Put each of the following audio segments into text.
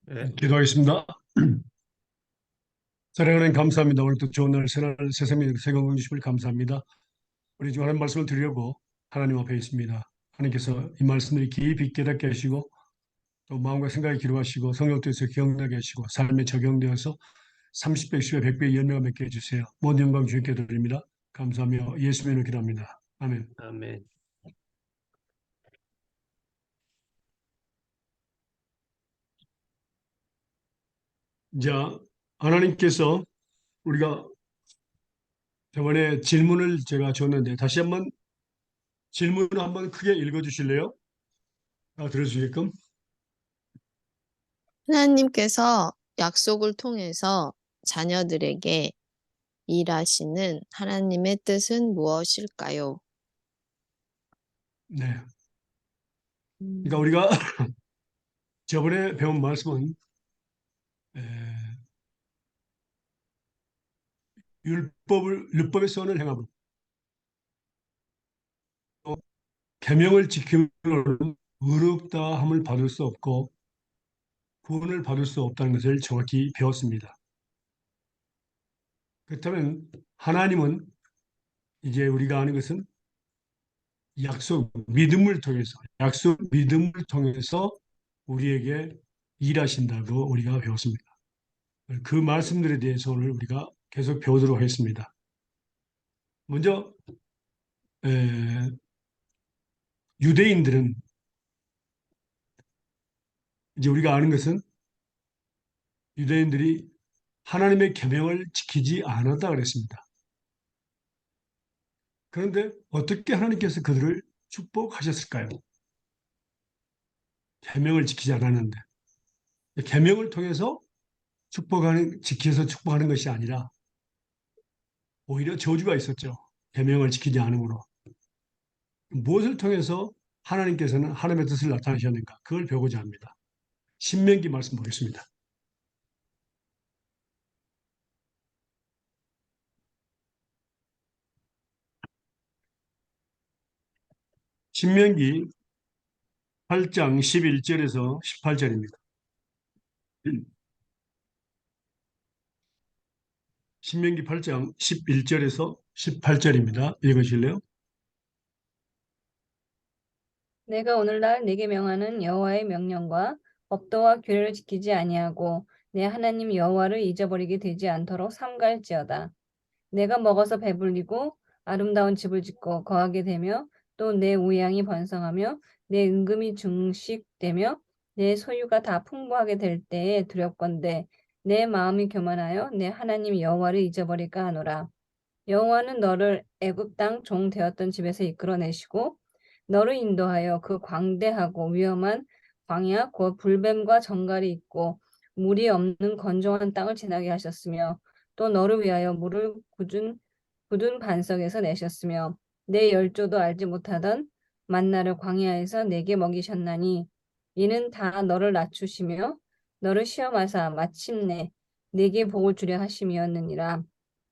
네, 기도하겠습니다. 사랑하는 감사합니다. 오늘도 좋은 날 새날 세상에 세건강 주심을 감사합니다. 우리 중 하나님 말씀을 드리려고 하나님 앞에 있습니다. 하나님께서 이 말씀을 깊이 깨닫게 하시고 또 마음과 생각에 기록하시고 성령 뜻에서 기억나게 하시고 삶에 적용되어서 30배, 60배, 100배 연매가 맺게 해주세요. 모든 영광 주님께 드립니다. 감사하며 예수님을 기도합니다. 아멘. 아멘. 자, 하나님께서 우리가 저번에 질문을 제가 줬는데 다시 한번 질문을 한번 크게 읽어주실래요? 들어주게끔. 하나님께서 약속을 통해서 자녀들에게 일하시는 하나님의 뜻은 무엇일까요? 네. 그러니까 음, 우리가 저번에 배운 말씀은 에, 율법의 선을 행함으로 또 계명을 지킴으로는 의롭다함을 받을 수 없고 구원을 받을 수 없다는 것을 정확히 배웠습니다. 그렇다면 하나님은 이제 우리가 아는 것은 약속 믿음을 통해서 우리에게 일하신다고 우리가 배웠습니다. 그 말씀들에 대해서 오늘 우리가 계속 배우도록 하겠습니다. 먼저 에, 유대인들은 이제 우리가 아는 것은 유대인들이 하나님의 계명을 지키지 않았다 그랬습니다. 그런데 어떻게 하나님께서 그들을 축복하셨을까요? 계명을 지키지 않았는데 계명을 통해서 지켜서 축복하는 것이 아니라 오히려 저주가 있었죠. 계명을 지키지 않으므로 무엇을 통해서 하나님께서는 하나님의 뜻을 나타내셨는가? 그걸 배우고자 합니다. 신명기 말씀 보겠습니다. 신명기 8장 11절에서 18절입니다. 신명기 8장 11절에서 18절입니다. 읽으실래요? 내가 오늘날 네게 명하는 여호와의 명령과 법도와 규례를 지키지 아니하고 내 하나님 여호와를 잊어버리게 되지 않도록 삼갈지어다. 내가 먹어서 배불리고 아름다운 집을 짓고 거하게 되며 또 내 우양이 번성하며 내 은금이 증식되며 내 소유가 다 풍부하게 될 때에 두렵건대 내 마음이 교만하여 내 하나님 여호와를 잊어버릴까 하노라. 여호와는 너를 애굽 땅 종 되었던 집에서 이끌어내시고 너를 인도하여 그 광대하고 위험한 광야 곧 불뱀과 정갈이 있고 물이 없는 건조한 땅을 지나게 하셨으며 또 너를 위하여 물을 굳은 반석에서 내셨으며 내 열조도 알지 못하던 만나를 광야에서 내게 먹이셨나니 이는 다 너를 낮추시며 너를 시험하사 마침내 내게 복을 주려 하심이었느니라.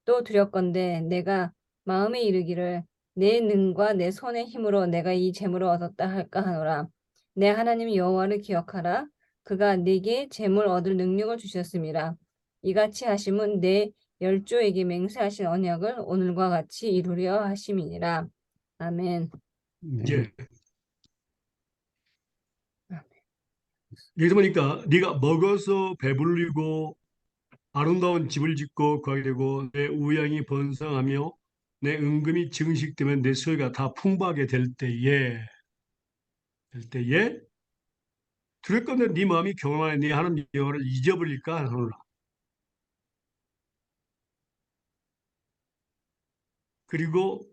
또 두렵건대 내가 마음에 이르기를 내 능과 내 손의 힘으로 내가 이 재물을 얻었다 할까 하노라. 내 하나님 여호와를 기억하라. 그가 네게 재물 얻을 능력을 주셨음이라. 이같이 하심은 내 열조에게 맹세하신 언약을 오늘과 같이 이루려 하심이니라. 아멘. 예. 여기서 보니까 네가 먹어서 배불리고 아름다운 집을 짓고 거하게 되고 내 우양이 번성하며 내 은금이 증식되면 내 소유가 다 풍부하게 될 때에 두렵건대 네 마음이 경험하여 네 하나님 여호와를 잊어버릴까 하노라. 그리고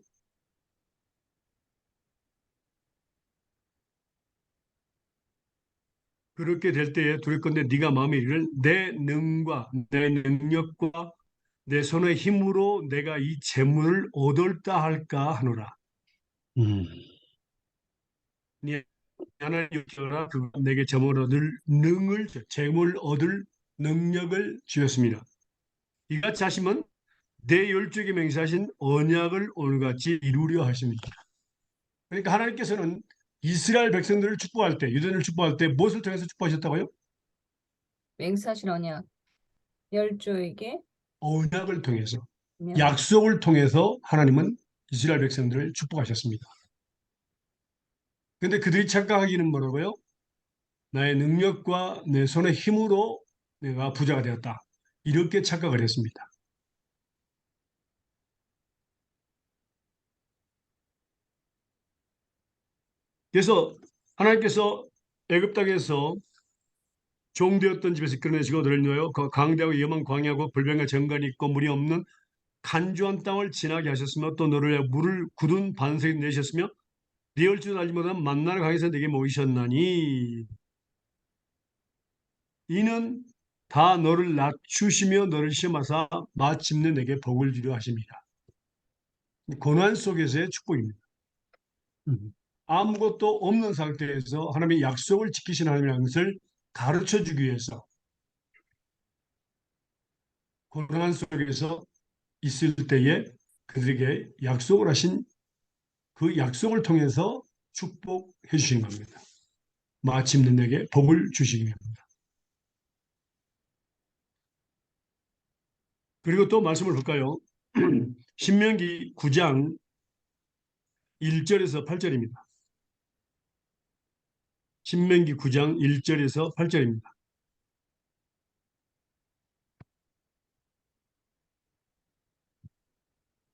그렇게 될 때에 두렵건대 네가 마음에 이르를 내 능과 내 능력과 내 손의 힘으로 내가 이 재물을 얻을다 할까 하노라. 음, 네 하나님 여호와라 그가 내게 재물 얻을 능력을 주셨습니다. 이같이 하시면 내 열조에게 맹세하신 언약을 오늘같이 이루려 하십니다. 그러니까 하나님께서는 이스라엘 백성들을 축복할 때, 유대인을 축복할 때 무엇을 통해서 축복하셨다고요? 맹세하신 언약, 열조에게 언약을 통해서, 그냥 약속을 통해서 하나님은 이스라엘 백성들을 축복하셨습니다. 근데 그들이 착각하기는 뭐라고요? 나의 능력과 내 손의 힘으로 내가 부자가 되었다. 이렇게 착각을 했습니다. 그래서 하나님께서 애굽 땅에서 종되었던 집에서 끌어내시고 너를 위하여 그 강대하고 위험한 광야고 불변과 정갈이 있고 물이 없는 간주한 땅을 지나게 하셨으며 또 너를 위하여 물을 굳은 반석에 내셨으며 네 얼줄 알지 못한 만나를 강에서 내게 모이셨나니 이는 다 너를 낮추시며 너를 시험하사 마침내 내게 복을 주려 하십니다. 고난 속에서의 축복입니다. 아무것도 없는 상태에서 하나님의 약속을 지키신 하나님의 것을 가르쳐 주기 위해서 고난 속에서 있을 때에 그들에게 약속을 하신 그 약속을 통해서 축복해 주신 겁니다. 마침내 내게 복을 주시기 위함입니다. 그리고 또 말씀을 볼까요? 신명기 9장 1절에서 8절입니다. 신명기 9장 1절에서 8절입니다.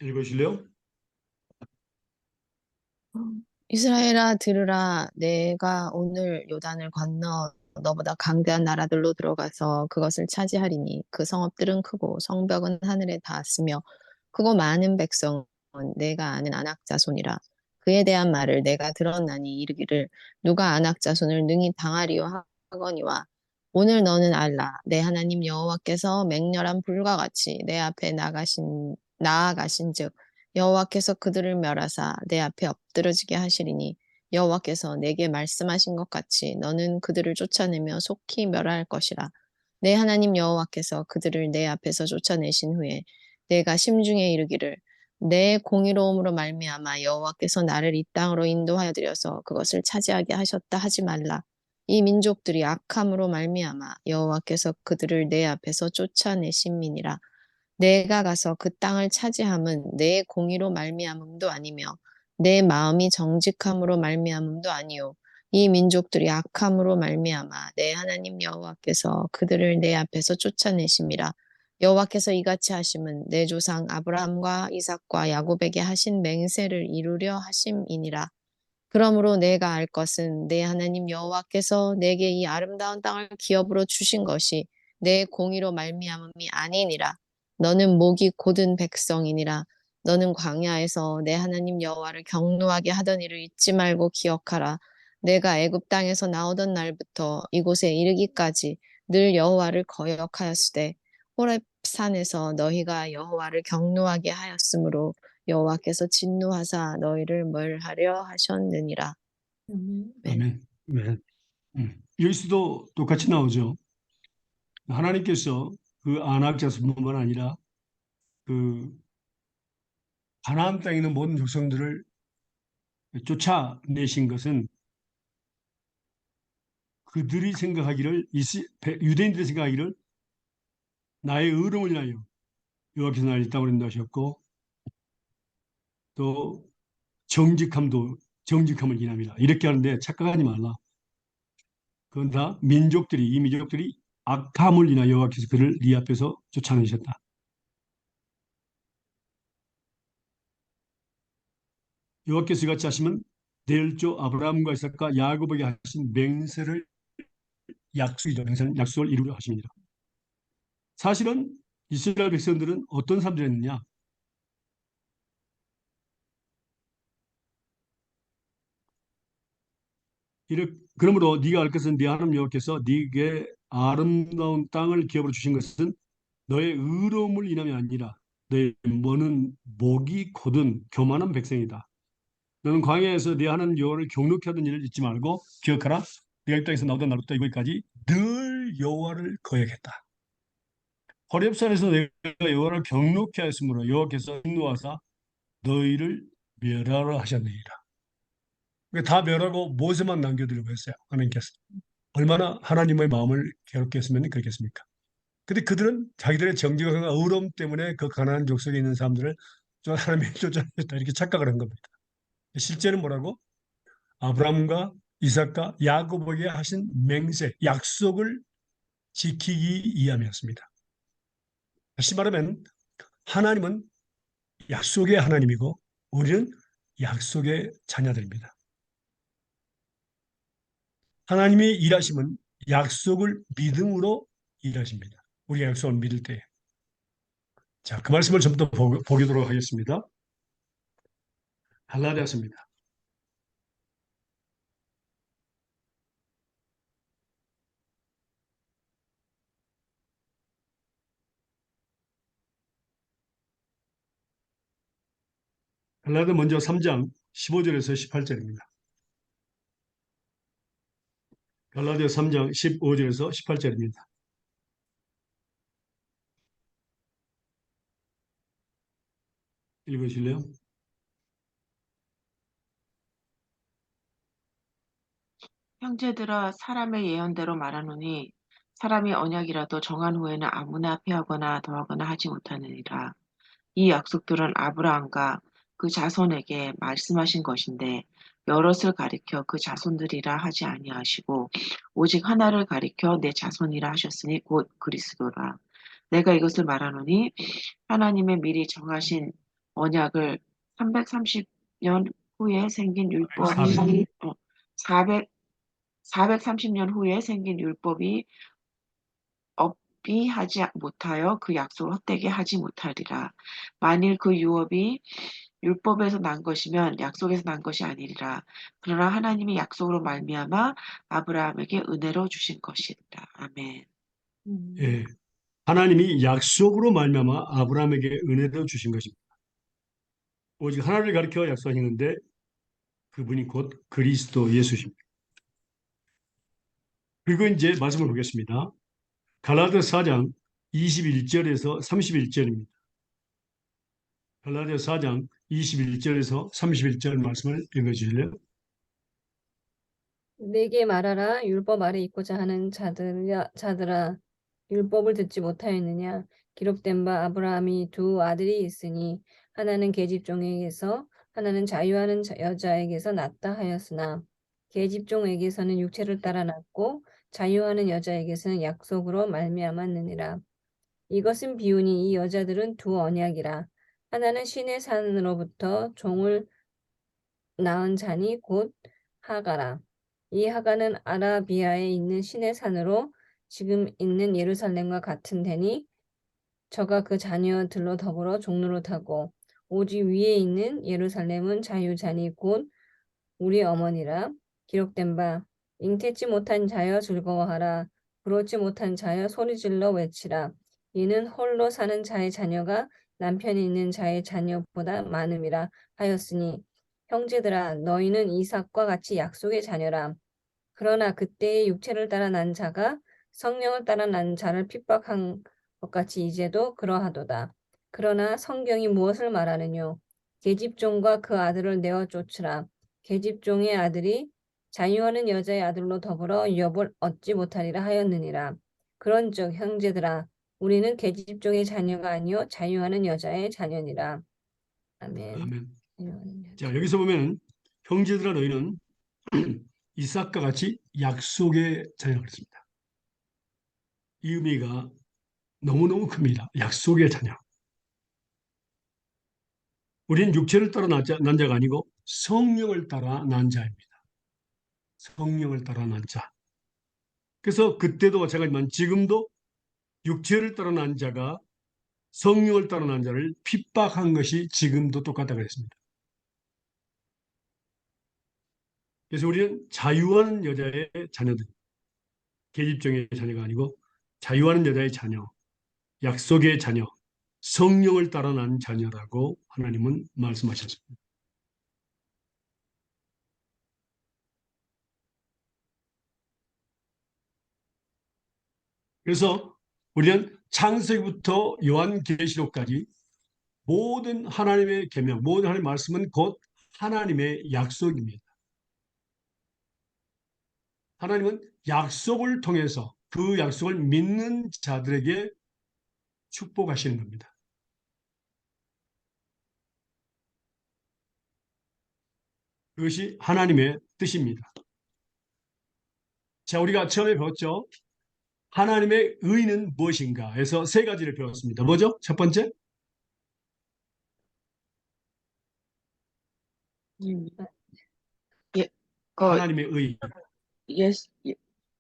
읽으실래요? 이스라엘아 들으라 내가 오늘 요단을 건너 너보다 강대한 나라들로 들어가서 그것을 차지하리니 그 성읍들은 크고 성벽은 하늘에 닿았으며 크고 많은 백성은 내가 아는 아낙 자손이라 그에 대한 말을 내가 들었나니 이르기를 누가 아낙 자손을 능히 당하리요 하거니와 오늘 너는 알라 내 하나님 여호와께서 맹렬한 불과 같이 내 앞에 나아가신즉 여호와께서 그들을 멸하사 내 앞에 엎드러지게 하시리니 여호와께서 내게 말씀하신 것 같이 너는 그들을 쫓아내며 속히 멸할 것이라. 내 하나님 여호와께서 그들을 내 앞에서 쫓아내신 후에 내가 심중에 이르기를 내 공의로움으로 말미암아 여호와께서 나를 이 땅으로 인도하여 들여서 그것을 차지하게 하셨다 하지 말라. 이 민족들이 악함으로 말미암아 여호와께서 그들을 내 앞에서 쫓아내심이니라. 내가 가서 그 땅을 차지함은 내 공의로 말미암음도 아니며 내 마음이 정직함으로 말미암음도 아니요 이 민족들이 악함으로 말미암아 내 하나님 여호와께서 그들을 내 앞에서 쫓아내심이라. 여호와께서 이같이 하심은 내 조상 아브라함과 이삭과 야곱에게 하신 맹세를 이루려 하심이니라. 그러므로 내가 알 것은 내 하나님 여호와께서 내게 이 아름다운 땅을 기업으로 주신 것이 내 공의로 말미암음이 아니니라. 너는 목이 곧은 백성이니라. 너는 광야에서 내 하나님 여호와를 경노하게 하던 일을 잊지 말고 기억하라. 내가 애굽 땅에서 나오던 날부터 이곳에 이르기까지 늘 여호와를 거역하였으되 호렙 산에서 너희가 여호와를 경노하게 하였으므로 여호와께서 진노하사 너희를 멸하려 하셨느니라. 네. 아멘. 네. 여기서도 똑같이 나오죠. 하나님께서 그 아낙 자손뿐만 아니라 그 가나안 땅에 있는 모든 족속들을 쫓아내신 것은 그들이 생각하기를 유대인들이 생각하기를 나의 의로움을 위하여 여호와께서 나를 이 땅으로 인도하셨고 또 정직함을 기념이라 이렇게 하는데 착각하지 말라. 그건 다 이 민족들이 악함을 인하여 여호와께서 그를 네 앞에서 쫓아내셨다. 여호와께서 이같이 하시면 내 열조 아브라함과 이삭과 야곱에게 하신 맹세를 약속을 이루려 하십니다. 사실은 이스라엘 백성들은 어떤 사람들이었느냐? 그러므로 네가 알 것은 네 하나님 여호와께서 네게 아름다운 땅을 기업으로 주신 것은 너의 의로움을 인함이 아니라 너의 목이 곧은 교만한 백성이다. 너는 광야에서 네 하나님 여호와를 경록히 하던 일을 잊지 말고 기억하라. 네가 이 땅에서 나오던 날부터 이거까지 늘 여호와를 거역했다. 호렙산에서 내가 여호와를 경록히 하였으므로 여호와께서 진노하사 너희를 멸하라 하셨느니라. 다 멸하고 모세만 남겨두려고 했어요. 하나님께서. 얼마나 하나님의 마음을 괴롭게 했으면 그렇겠습니까? 근데 그들은 자기들의 정직과 의로움 때문에 그 가나안 족속에 있는 사람들을 하나님이 쫓아냈다 이렇게 착각을 한 겁니다. 실제는 뭐라고? 아브라함과 이삭과 야곱에게 하신 맹세, 약속을 지키기 위함이었습니다. 다시 말하면 하나님은 약속의 하나님이고 우리는 약속의 자녀들입니다. 하나님이 일하심은 약속을 믿음으로 일하십니다. 우리가 약속을 믿을 때. 자, 그 말씀을 좀 더 보도록 하겠습니다. 갈라디아서입니다. 갈라디아 먼저 3장 15절에서 18절입니다. 갈라디아 3장 15절에서 18절입니다. 읽으실래요? 형제들아 사람의 예언대로 말하노니 사람이 언약이라도 정한 후에는 아무나 폐하거나 더하거나 하지 못하느니라. 이 약속들은 아브라함과 그 자손에게 말씀하신 것인데 여럿을 가리켜 그 자손들이라 하지 아니하시고 오직 하나를 가리켜 내 자손이라 하셨으니 곧 그리스도라. 내가 이것을 말하노니 하나님의 미리 정하신 언약을 330년 후에 생긴 율법이 430년 후에 생긴 율법이 업이하지 못하여 그 약속을 헛되게 하지 못하리라. 만일 그 유업이 율법에서 난 것이면 약속에서 난 것이 아니리라. 그러나 하나님이 약속으로 말미암아 아브라함에게 은혜로 주신 것이라. 아멘. 예. 하나님이 약속으로 말미암아 아브라함에게 은혜를 주신 것입니다. 오직 하나를 가리켜 약속하시는데 그분이 곧 그리스도 예수십니다. 그리고 이제 말씀을 보겠습니다. 갈라디아 4장 21절에서 31절입니다. 갈라디아 4장 21절에서 31절 말씀을 읽어주실래요? 내게 말하라. 율법 아래 있고자 하는 자들아 율법을 듣지 못하였느냐? 기록된 바 아브라함이 두 아들이 있으니 하나는 계집종에게서 하나는 자유하는 여자에게서 낳다 하였으나 계집종에게서는 육체를 따라 낳고 자유하는 여자에게서는 약속으로 말미암았느니라. 이것은 비유니 이 여자들은 두 언약이라. 하나는 신의 산으로부터 종을 낳은 자니 곧 하가라. 이 하가는 아라비아에 있는 신의 산으로 지금 있는 예루살렘과 같은 데니 저가 그 자녀들로 더불어 종로를 타고 오직 위에 있는 예루살렘은 자유자니 곧 우리 어머니라. 기록된 바 잉태치 못한 자여 즐거워하라. 부럽지 못한 자여 소리질러 외치라. 이는 홀로 사는 자의 자녀가 남편이 있는 자의 자녀보다 많음이라 하였으니 형제들아 너희는 이삭과 같이 약속의 자녀라. 그러나 그때의 육체를 따라 난 자가 성령을 따라 난 자를 핍박한 것 같이 이제도 그러하도다. 그러나 성경이 무엇을 말하느뇨? 계집종과 그 아들을 내어 쫓으라. 계집종의 아들이 자유하는 여자의 아들로 더불어 유업을 얻지 못하리라 하였느니라. 그런즉 형제들아 우리는 계집종의 자녀가 아니요 자유하는 여자의 자녀니라. 아멘. 아멘. 자유하는 여자. 자, 여기서 보면 형제들아 너희는 이삭과 같이 약속의 자녀가 있습니다. 이 의미가 너무너무 큽니다. 약속의 자녀. 우리는 육체를 따라 난 자가 아니고 성령을 따라 난 자입니다. 성령을 따라 난 자. 그래서 그때도 마찬가지지만 지금도 육체를 따라 난 자가 성령을 따라 난 자를 핍박한 것이 지금도 똑같다고 했습니다. 그래서 우리는 자유하는 여자의 자녀들, 계집종의 자녀가 아니고 자유하는 여자의 자녀, 약속의 자녀, 성령을 따라 난 자녀라고 하나님은 말씀하셨습니다. 그래서 우리는 창세기부터 요한계시록까지 모든 하나님의 계명, 모든 하나님의 말씀은 곧 하나님의 약속입니다. 하나님은 약속을 통해서 그 약속을 믿는 자들에게 축복하시는 겁니다. 그것이 하나님의 뜻입니다. 자, 우리가 처음에 배웠죠. 하나님의 의는 무엇인가 해서 세 가지를 배웠습니다. 뭐죠? 첫 번째, 음. 예, 그 하나님의 의.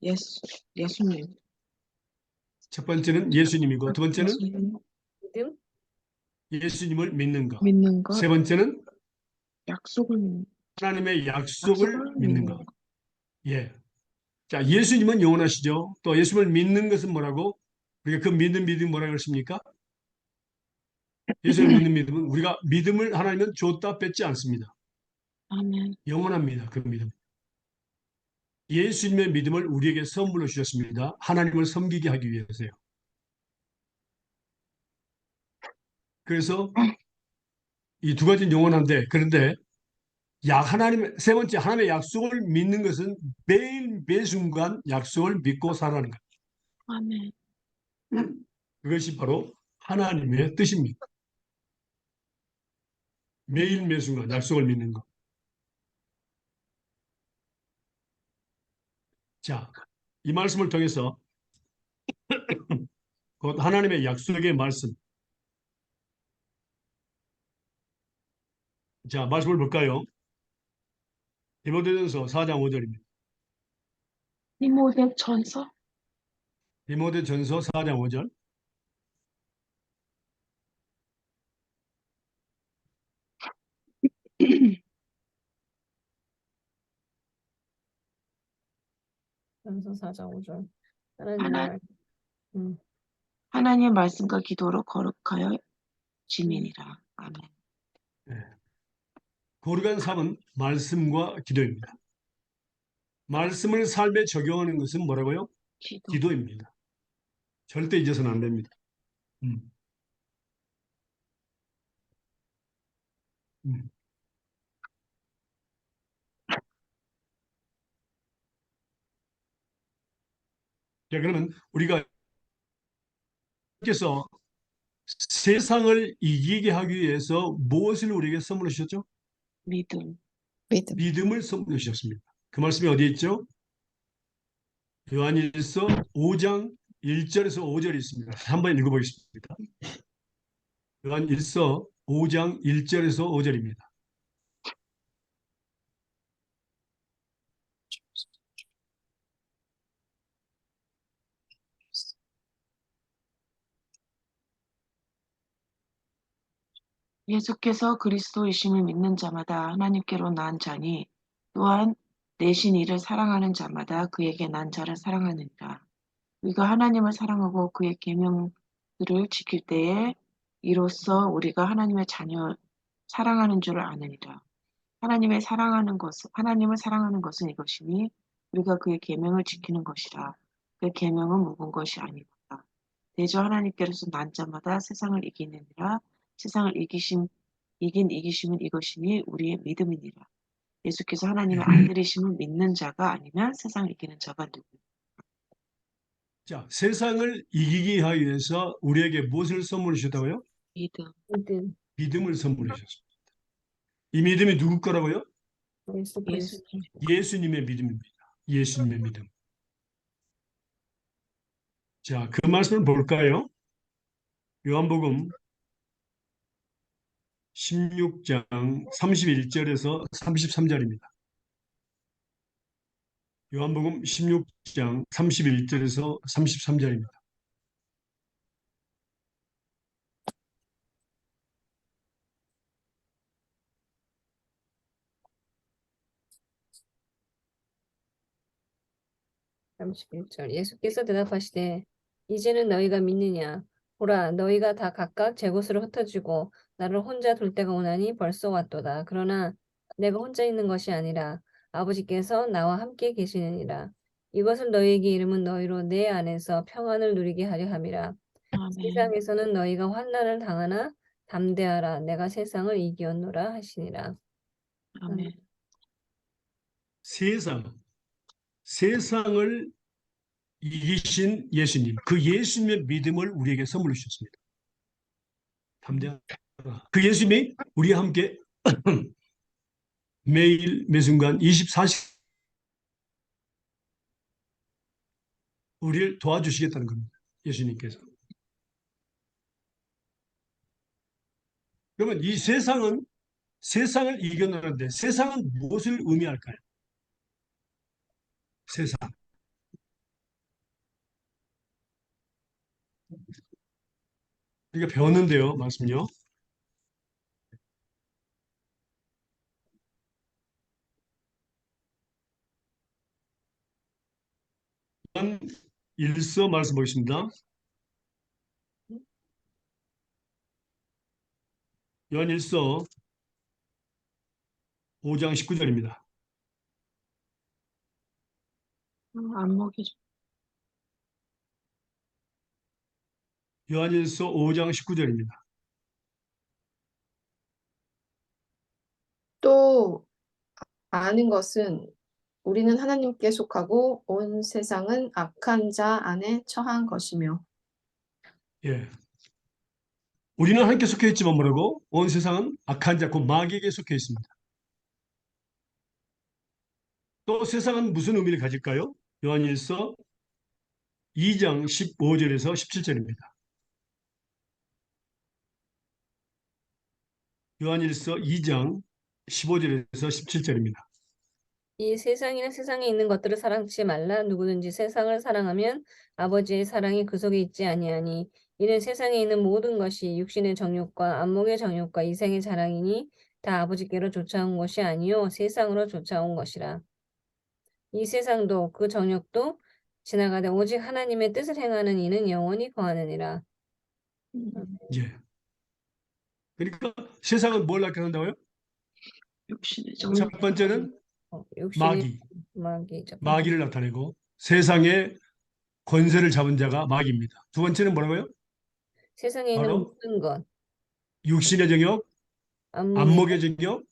예수님, 첫 번째는 예수님이고, 두 번째는 예수님 믿음, 예수님을 믿는 것. 믿는 것, 세 번째는 약속을 믿는, 하나님의 약속을 약속을 믿는 믿는 것. 것. 예. 자, 예수님은 영원하시죠. 또 예수님을 믿는 것은 뭐라고? 우리가 그 믿음이 뭐라고 했습니까? 예수를 믿는 믿음은 우리가 믿음을 하나님은 줬다 뺐지 않습니다. 아멘. 영원합니다. 그 믿음. 예수님의 믿음을 우리에게 선물로 주셨습니다. 하나님을 섬기게 하기 위해서요. 그래서 이 두 가지는 영원한데, 그런데 하나님, 세 번째, 하나님의 약속을 믿는 것은 매일 매순간 약속을 믿고 살아가는 것. 아멘. 그것이 바로 하나님의 뜻입니다. 매일 매순간 약속을 믿는 것. 자, 이 말씀을 통해서 곧 하나님의 약속의 말씀. 자, 말씀을 볼까요? 디모데전서 4장 5절입니다. 디모데전서 디모데전서 4장 5절. 전서 4장 5절. 하나님의 하나, 말. 음. 하나님의 말씀과 기도로 거룩하여 지민이라. 아멘. 네. 거룩한 삶은 말씀과 기도입니다. 말씀을 삶에 적용하는 것은 뭐라고요? 기도. 기도입니다. 절대 잊어서는 안 됩니다. 음. 음. 자, 그러면 우리가 께서 세상을 이기게 하기 위해서 무엇을 우리에게 선물해 주셨죠? 믿음. 믿음. 믿음을 선물해 주셨습니다. 그 말씀이 어디에 있죠? 요한일서 5장 1절에서 5절이 있습니다. 한번 읽어보겠습니다. 요한일서 5장 1절에서 5절입니다. 예수께서 그리스도이심을 믿는 자마다 하나님께로 난 자니 또한 내신 이를 사랑하는 자마다 그에게 난 자를 사랑하느니라. 우리가 하나님을 사랑하고 그의 계명들을 지킬 때에 이로써 우리가 하나님의 자녀 사랑하는 줄을 아느니라. 하나님을 사랑하는 것은 이것이니 우리가 그의 계명을 지키는 것이라. 그 계명은 묵은 것이 아니구나. 대저 하나님께로서 난 자마다 세상을 이기느니라. 세상을 이기심은 이것이니 우리의 믿음이니라. 예수께서 하나님의 아들이심을 믿는 자가 아니면 세상을 이기는 자가 누구냐? 자, 세상을 이기게 하기 위해서 우리에게 무엇을 선물해 주셨다고요? 믿음. 믿음. 믿음을 선물해 주셨습니다. 이 믿음이 누구 거라고요? 예수 그리스도. 예수님. 예수님의 믿음입니다. 예수님의 믿음. 자, 그 말씀을 볼까요? 요한복음 16장 31절에서 33절입니다. 요한복음 16장 31절에서 33절입니다. 삼십일 절. 예수께서 대답하시되 이제는 너희가 믿느냐? 보라, 너희가 다 각각 제 곳으로 흩어지고 나를 혼자 둘 때가 오나니 벌써 왔도다. 그러나 내가 혼자 있는 것이 아니라 아버지께서 나와 함께 계시느니라. 이것을 너희에게 이름은 너희로 내 안에서 평안을 누리게 하려 함이라. 아멘. 세상에서는 너희가 환난을 당하나 담대하라. 내가 세상을 이기었노라 하시니라. 아멘. 세상, 세상을 이기신 예수님, 그 예수님의 믿음을 우리에게 선물로 주셨습니다. 담대하라. 그 예수님이 우리와 함께 매일 매순간 24시간 우리를 도와주시겠다는 겁니다. 예수님께서. 그러면 이 세상을 이겨내는데 세상은 무엇을 의미할까요? 세상. 우리가 배웠는데요, 말씀요. 요한 1서 말씀 보겠습니다. 요한 1서 5장 19절입니다. 안 먹이죠. 요한 1서 5장 19절입니다. 또 아는 것은 우리는 하나님께 속하고 온 세상은 악한 자 안에 처한 것이며. 예. 우리는 하나님께 속해 있지만 뭐라고? 온 세상은 악한 자, 그 마귀에게 속해 있습니다. 또 세상은 무슨 의미를 가질까요? 요한 1서 2장 15절에서 17절입니다. 요한 1서 2장 15절에서 17절입니다. 이 세상이나 세상에 있는 것들을 사랑치 말라. 누구든지 세상을 사랑하면 아버지의 사랑이 그 속에 있지 아니하니 이는 세상에 있는 모든 것이 육신의 정욕과 안목의 정욕과 이생의 자랑이니 다 아버지께로 쫓아온 것이 아니요 세상으로 쫓아온 것이라. 이 세상도 그 정욕도 지나가되 오직 하나님의 뜻을 행하는 이는 영원히 거하느니라. 예. 그러니까 세상은 뭘 나타낸다고요? 육신의 첫 정욕. 번째는 욕심의 마귀, 첫 번째. 마귀를 나타내고 세상의 권세를 잡은 자가 마귀입니다. 두 번째는 뭐라고요? 세상에 있는 바로 모든 것, 육신의 정욕, 안목의 안목의 정욕,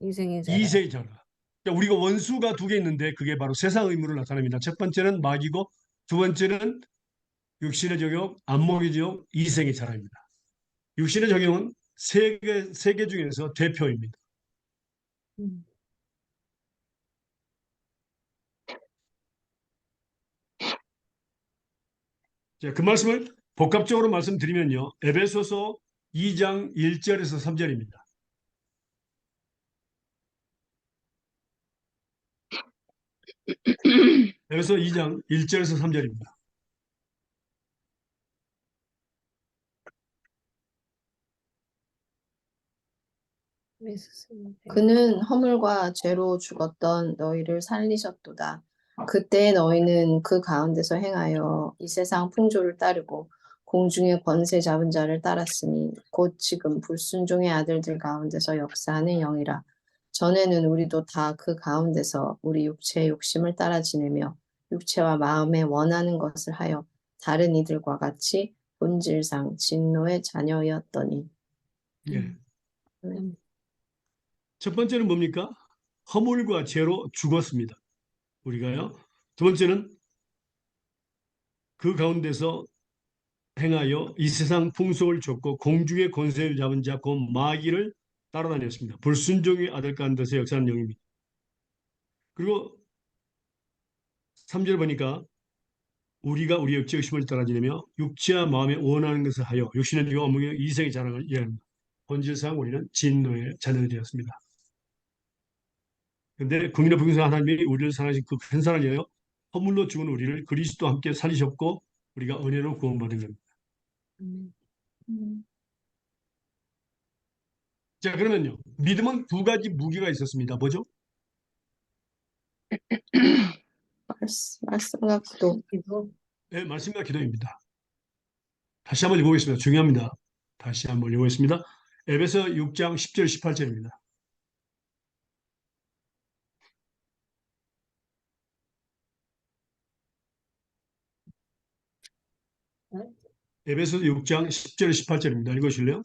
이생의 자랑. 이세의 자라. 그러니까 우리가 원수가 두 개 있는데 그게 바로 세상 의무를 나타냅니다. 첫 번째는 마귀고 두 번째는 육신의 정욕, 안목의 정욕, 이생의 자랑입니다. 육신의 정욕은 세 개 중에서 대표입니다. 음. 자, 그 말씀을 복합적으로 말씀드리면요. 에베소서 2장 1절에서 3절입니다. 에베소 2장 1절에서 3절입니다. 그는 허물과 죄로 죽었던 너희를 살리셨도다. 그때 너희는 그 가운데서 행하여 이 세상 풍조를 따르고 공중의 권세 잡은 자를 따랐으니 곧 지금 불순종의 아들들 가운데서 역사하는 영이라. 전에는 우리도 다 그 가운데서 우리 육체의 욕심을 따라 지내며 육체와 마음에 원하는 것을 하여 다른 이들과 같이 본질상 진노의 자녀였더니. 예. 음. 첫 번째는 뭡니까? 허물과 죄로 죽었습니다. 우리가요. 두 번째는 그 가운데서 행하여 이 세상 풍속을 쫓고 공중의 권세를 잡은 자, 곧 마귀를 따라다녔습니다. 불순종의 아들 가운데서 역사하는 영입니다. 그리고 3절 보니까 우리가 우리의 육체 욕심을 따라 지내며 육체와 마음에 원하는 것을 하여 육신의 죄와 어묵의 이생의 자랑을 이해합니다. 본질상 우리는 진노의 자녀들이 되었습니다. 그런데 긍휼의 풍성한 하나님이 우리를 사랑하신 그 큰 사랑을 위하여 허물로 죽은 우리를 그리스도와 함께 살리셨고 우리가 은혜로 구원받은 겁니다. 자, 그러면요. 믿음은 두 가지 무기가 있었습니다. 뭐죠? 말씀과 기도. 네, 말씀과 기도입니다. 다시 한번 읽어보겠습니다. 중요합니다. 다시 한번 읽어보겠습니다. 에베소 6장 10절 18절입니다. 에베소 6장 10절 18절입니다. 읽으실래요?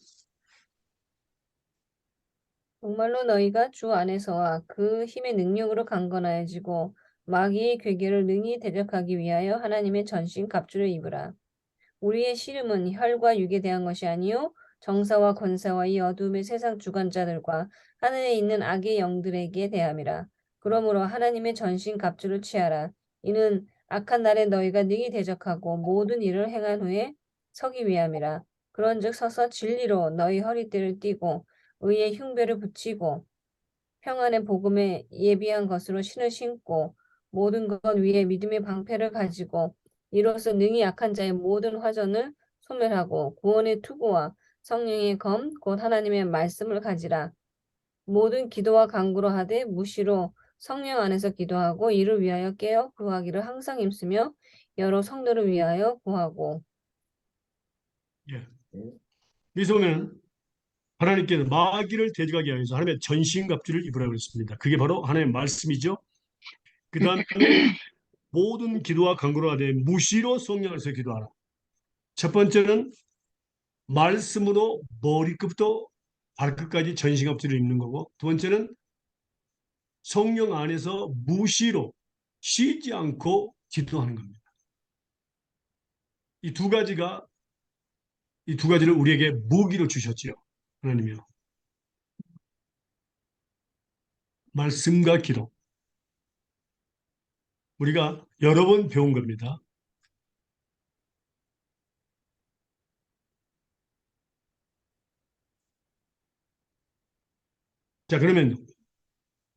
정말로 너희가 주 안에서와 그 힘의 능력으로 강건하여지고 마귀의 괴계를 능히 대적하기 위하여 하나님의 전신 갑주를 입으라. 우리의 씨름은 혈과 육에 대한 것이 아니요 정사와 권세와 이 어둠의 세상 주관자들과 하늘에 있는 악의 영들에게 대함이라. 그러므로 하나님의 전신 갑주를 취하라. 이는 악한 날에 너희가 능히 대적하고 모든 일을 행한 후에 서기 위함이라. 그런즉 서서 진리로 너희 허리띠를 띠고 의의 흉배를 붙이고 평안의 복음에 예비한 것으로 신을 신고 모든 것 위에 믿음의 방패를 가지고 이로써 능히 약한 자의 모든 화전을 소멸하고 구원의 투구와 성령의 검 곧 하나님의 말씀을 가지라. 모든 기도와 간구로 하되 무시로 성령 안에서 기도하고 이를 위하여 깨어 구하기를 항상 힘쓰며 여러 성도를 위하여 구하고. 예. 여기서 보면 하나님께는 마귀를 대적하기 위해서 하나님의 전신갑주를 입으라고 했습니다. 그게 바로 하나님의 말씀이죠. 그 다음에 모든 기도와 간구로 하되 무시로 성령 안에서 기도하라. 첫 번째는 말씀으로 머리끝부터 발끝까지 전신갑주를 입는 거고, 두 번째는 성령 안에서 무시로 쉬지 않고 기도하는 겁니다. 이 두 가지가 이 두 가지를 우리에게 무기로 주셨지요. 하나님이요. 말씀과 기도. 우리가 여러 번 배운 겁니다. 자, 그러면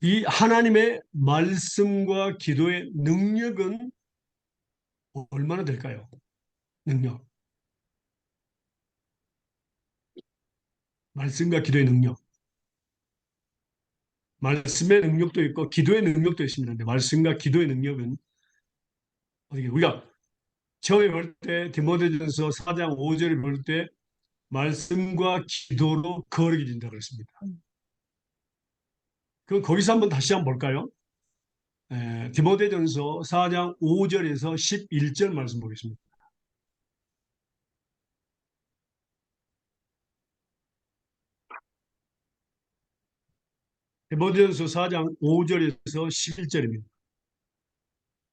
이 하나님의 말씀과 기도의 능력은 얼마나 될까요? 능력. 말씀과 기도의 능력. 말씀의 능력도 있고 기도의 능력도 있습니다. 근데 말씀과 기도의 능력은 어떻게 우리가 처음에 볼 때 디모데전서 4장 5절을 볼 때 말씀과 기도로 거룩해진다고 그랬습니다. 그럼 거기서 다시 한번 볼까요? 디모데전서 4장 5절에서 11절 말씀 보겠습니다. 디모데전서 4장 5절에서 11절입니다.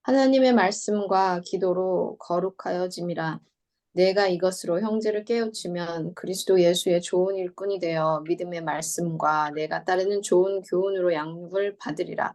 하나님의 말씀과 기도로 거룩하여짐이라. 내가 이것으로 형제를 깨우치면 그리스도 예수의 좋은 일꾼이 되어 믿음의 말씀과 내가 따르는 좋은 교훈으로 양육을 받으리라.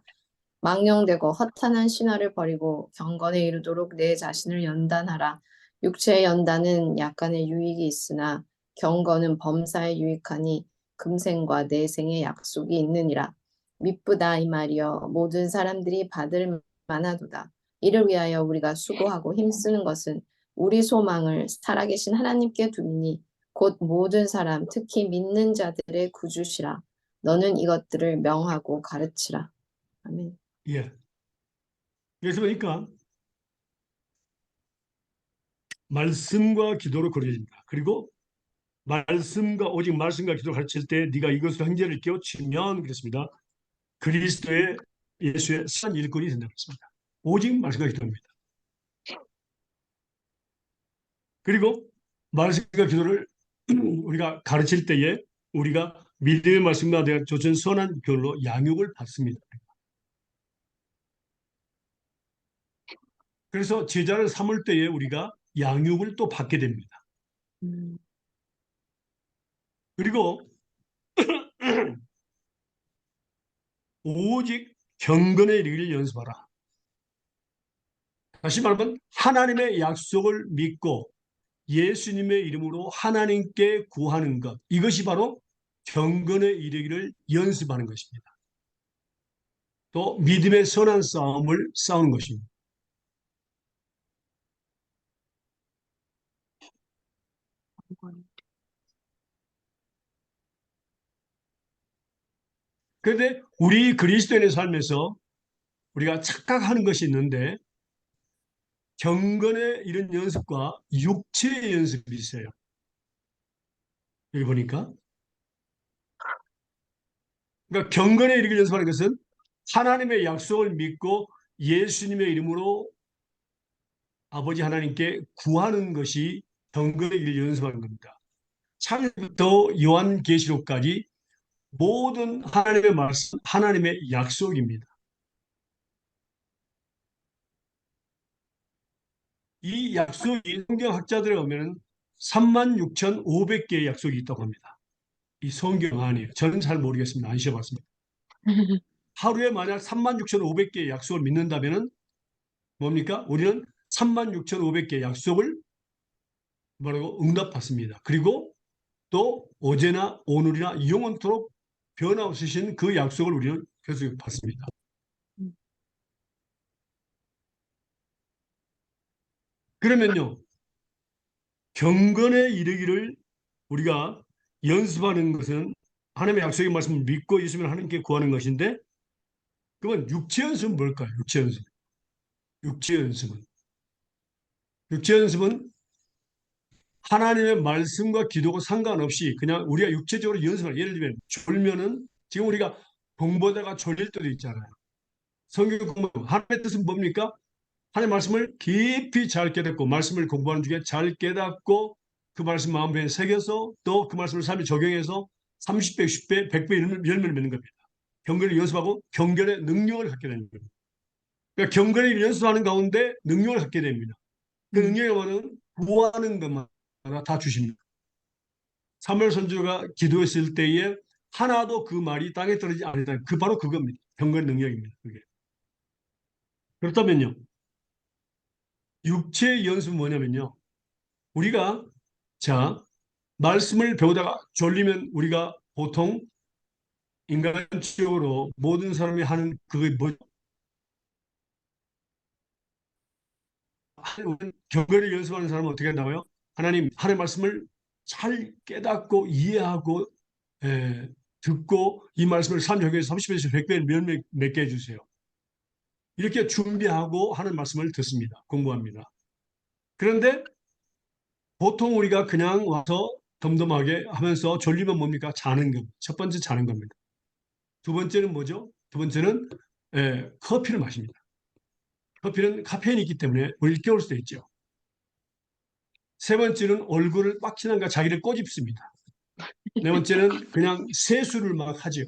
망령되고 허탄한 신화를 버리고 경건에 이르도록 내 자신을 연단하라. 육체의 연단은 약간의 유익이 있으나 경건은 범사에 유익하니 금생과 내생의 약속이 있느니라. 미쁘다 이 말이여 모든 사람들이 받을 만하도다. 이를 위하여 우리가 수고하고 힘쓰는 것은 우리 소망을 살아계신 하나님께 두니 곧 모든 사람 특히 믿는 자들의 구주시라. 너는 이것들을 명하고 가르치라. 아멘. 예. 그래서 보니까 말씀과 기도로 거룩해진다. 그리고 오직 말씀과 기도를 가르칠 때 네가 이것으로 형제를 깨우치면 그랬습니다. 그리스도의 예수의 산 일꾼이 된다고 했습니다. 오직 말씀과 기도입니다. 그리고 말씀과 기도를 우리가 가르칠 때에 우리가 믿음의 말씀과 내가 조천 선한 교로 양육을 받습니다. 그래서 제자를 삼을 때에 우리가 양육을 또 받게 됩니다. 그리고 오직 경건의 이르기를 연습하라. 다시 말하면 하나님의 약속을 믿고 예수님의 이름으로 하나님께 구하는 것. 이것이 바로 경건의 이르기를 연습하는 것입니다. 또 믿음의 선한 싸움을 싸우는 것입니다. 그런데 우리 그리스도인의 삶에서 우리가 착각하는 것이 있는데 경건의 이런 연습과 육체의 연습이 있어요. 여기 보니까 그러니까 경건의 이르기를 연습하는 것은 하나님의 약속을 믿고 예수님의 이름으로 아버지 하나님께 구하는 것이 경건의 이르기를 연습하는 겁니다. 창세부터 요한계시록까지 모든 하나님의 말씀, 하나님의 약속입니다. 이 약속이 성경학자들에 보면 36,500개의 약속이 있다고 합니다. 이 성경 안에. 저는 잘 모르겠습니다. 안 시험봤습니다. 하루에 만약 36,500개의 약속을 믿는다면 뭡니까? 우리는 36,500개의 약속을 뭐라고 응답받습니다. 그리고 또 어제나 오늘이나 영원토록 변함없으신 그 약속을 우리는 계속 받습니다. 그러면요, 경건에 이르기를 우리가 연습하는 것은 하나님의 약속의 말씀을 믿고 있으면 하나님께 구하는 것인데, 그건 육체 연습은 뭘까요? 육체 연습. 육체 연습은. 육체 연습은 하나님의 말씀과 기도가 상관없이 그냥 우리가 육체적으로 연습을, 예를 들면 졸면은 지금 우리가 공부하다가 졸릴 때도 있잖아요. 성경 공부, 하나님의 뜻은 뭡니까? 하나님의 말씀을 깊이 잘 깨닫고 말씀을 공부하는 중에 잘 깨닫고 그 말씀 마음에 새겨서 또 그 말씀을 삶에 적용해서 30배, 10배, 100배 열매를 맺는 겁니다. 경건을 연습하고 경건의 능력을 갖게 됩니다. 그러니까 경건을 연습하는 가운데 능력을 갖게 됩니다. 그 능력의 말은 구하는 것마다 다 주십니다. 사무엘 선지자가 기도했을 때에 하나도 그 말이 땅에 떨어지지 않았다. 그 바로 그겁니다. 경건의 능력입니다. 그게. 그렇다면요. 육체의 연습은 뭐냐면요. 우리가 자 말씀을 배우다가 졸리면 우리가 보통 인간적으로 모든 사람이 하는 그게 뭐 경건을 연습하는 사람은 어떻게 한다고요? 하나님 하나님의 말씀을 잘 깨닫고 이해하고 듣고 이 말씀을 삶 적용해서 30배에서 100배 몇 개 해주세요. 이렇게 준비하고 하는 말씀을 듣습니다. 공부합니다. 그런데 보통 우리가 그냥 와서 덤덤하게 하면서 졸리면 뭡니까? 자는 겁니다. 첫 번째 자는 겁니다. 두 번째는 뭐죠? 두 번째는 커피를 마십니다. 커피는 카페인이 있기 때문에 우리를 깨울 수도 있죠. 세 번째는 얼굴을 빡치는가 자기를 꼬집습니다. 네 번째는 그냥 세수를 막 하죠.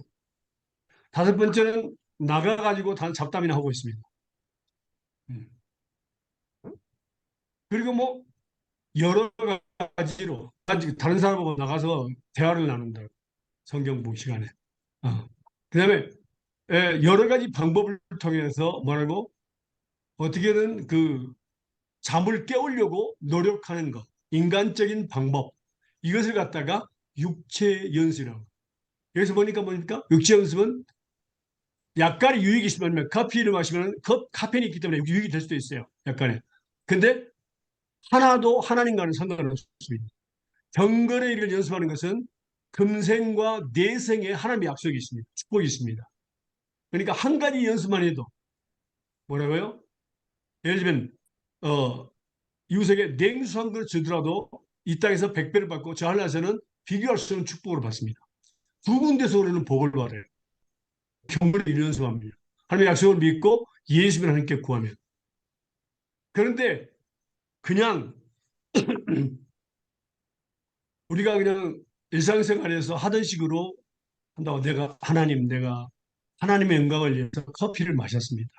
다섯 번째는 나가가지고 잡담이나 하고 있습니다. 그리고 뭐 여러 가지로 다른 사람하고 나가서 대화를 나눈다. 성경 보기 시간에. 그다음에 여러 가지 방법을 통해서 뭐라고 어떻게든 그 잠을 깨우려고 노력하는 것, 인간적인 방법 이것을 갖다가 육체 연습이라고. 여기서 보니까 뭡니까? 육체 연습은 약간의 유익이 있으면 커피를 마시면 카페인이 있기 때문에 유익이 될 수도 있어요. 약간의. 근데 하나도 하나님과는 상관없습니다. 경건의 일을 연습하는 것은 금생과 내생에 하나님의 약속이 있습니다. 축복이 있습니다. 그러니까 한 가지 연습만 해도 뭐라고요? 예를 들면 이웃에게 냉수 한 그릇 주더라도 이 땅에서 100배를 받고 저 하늘에서는 비교할 수 없는 축복을 받습니다. 두 군데서 우리는 복을 받아요. 경건의 일 연습합니다. 하나님의 약속을 믿고 예수님을 하나님께 구하면. 그런데 그냥 우리가 그냥 일상생활에서 하던 식으로 한다고 내가 하나님의 영광을 위해서 커피를 마셨습니다.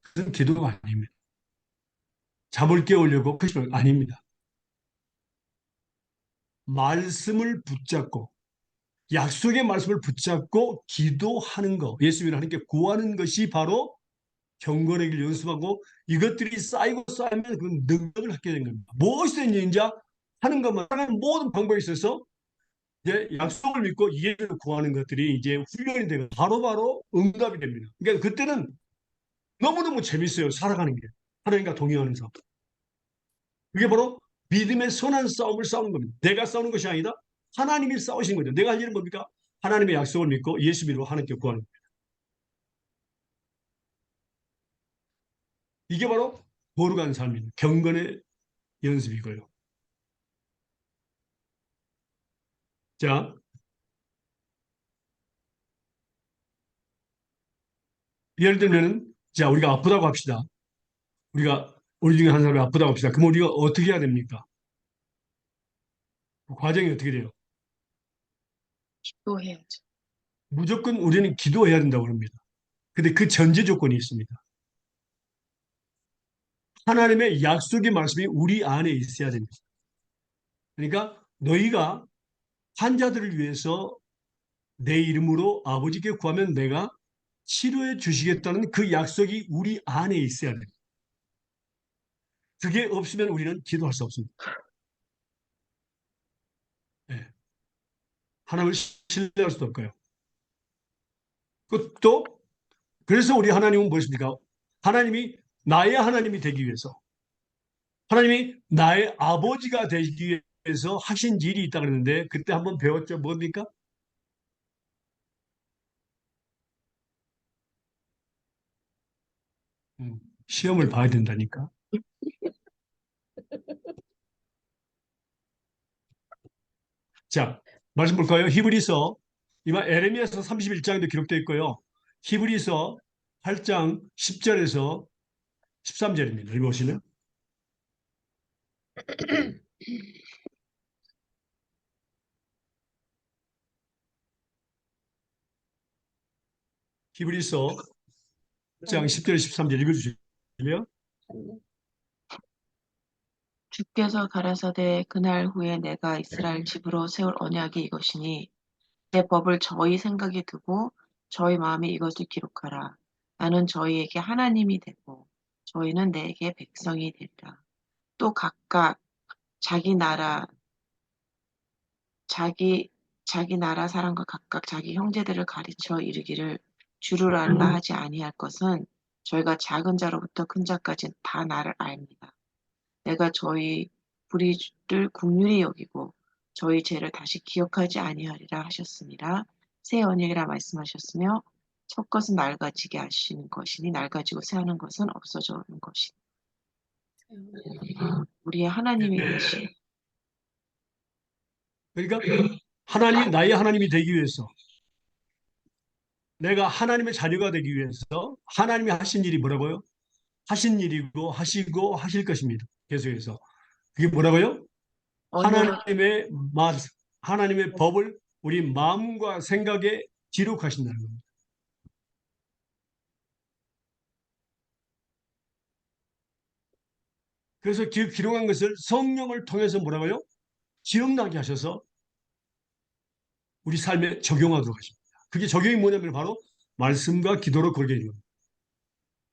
그건 기도가 아닙니다. 잠을 깨우려고 그것이 아닙니다. 말씀을 붙잡고 약속의 말씀을 붙잡고 기도하는 것, 예수님을 하나님께 구하는 것이 바로 경건의 길 연습하고 이것들이 쌓이고 쌓이면 그 능력을 갖게 된 겁니다. 무엇이든지 이제 하는 것만 하는 모든 방법에 있어서 이제 약속을 믿고 이해를 구하는 것들이 이제 훈련이 되면 바로바로 응답이 됩니다. 그러니까 그때는 너무너무 재밌어요. 살아가는 게. 하나님과 동행하면서. 그게 바로 믿음의 선한 싸움을 싸우는 겁니다. 내가 싸우는 것이 아니다. 하나님이 싸우신 거죠. 내가 할 일은 뭡니까? 하나님의 약속을 믿고 예수 믿고 하나님께 구하는 겁니다. 이게 바로 거룩한 삶입니다. 경건의 연습이고요. 자, 예를 들면 자, 우리가 아프다고 합시다. 우리 중에 한 사람이 아프다고 합시다. 그럼 우리가 어떻게 해야 됩니까? 그 과정이 어떻게 돼요? 기도해야죠. 무조건 우리는 기도해야 된다고 합니다. 근데 그 전제 조건이 있습니다. 하나님의 약속의 말씀이 우리 안에 있어야 됩니다. 그러니까 너희가 환자들을 위해서 내 이름으로 아버지께 구하면 내가 치료해 주시겠다는 그 약속이 우리 안에 있어야 돼요. 그게 없으면 우리는 기도할 수 없습니다. 네. 하나님을 신뢰할 수도 없고요. 또 그래서 우리 하나님은 무엇입니까? 하나님이 나의 하나님이 되기 위해서, 하나님이 나의 아버지가 되기 위해서 하신 일이 있다 그랬는데 그때 한번 배웠죠. 뭡니까? 시험을 봐야 된다니까. 자, 말씀 볼까요? 히브리서, 이마 에레미야서 31장에도 기록되어 있고요. 히브리서 8장 10절에서 13절입니다. 읽어보시면. 히브리서 8장 10절 13절 읽어주시면. 주께서 가라사대 그날 후에 내가 이스라엘 집으로 세울 언약이 이것이니 내 법을 저희 생각에 두고 저희 마음에 이것을 기록하라. 나는 저희에게 하나님이 되고 저희는 내게 백성이 되리라. 또 각각 자기 나라 자기 나라 사람과 각각 자기 형제들을 가르쳐 이르기를 주를 알라 하지 아니할 것은 저희가 작은 자로부터 큰 자까지 다 나를 압니다. 내가 저희 불의를 긍휼히 여기고 저희 죄를 다시 기억하지 아니하리라 하셨습니다. 새 언약이라 말씀하셨으며 첫 것은 낡아지게 하시는 것이니 낡아지고 새하는 것은 없어져 오는 것이니 우리의 하나님이 되신 그러니까 하나님, 나의 하나님이 되기 위해서, 내가 하나님의 자녀가 되기 위해서 하나님이 하신 일이 뭐라고요? 하신 일이고 하시고 하실 것입니다. 계속해서. 그게 뭐라고요? 언약을 하나님의 법을 우리 마음과 생각에 기록하신다는 겁니다. 그래서 기록한 것을 성령을 통해서 뭐라고요? 기억나게 하셔서 우리 삶에 적용하도록 하십니다. 그게 적용이 뭐냐면 바로 말씀과 기도로 그러게 되는 겁니다.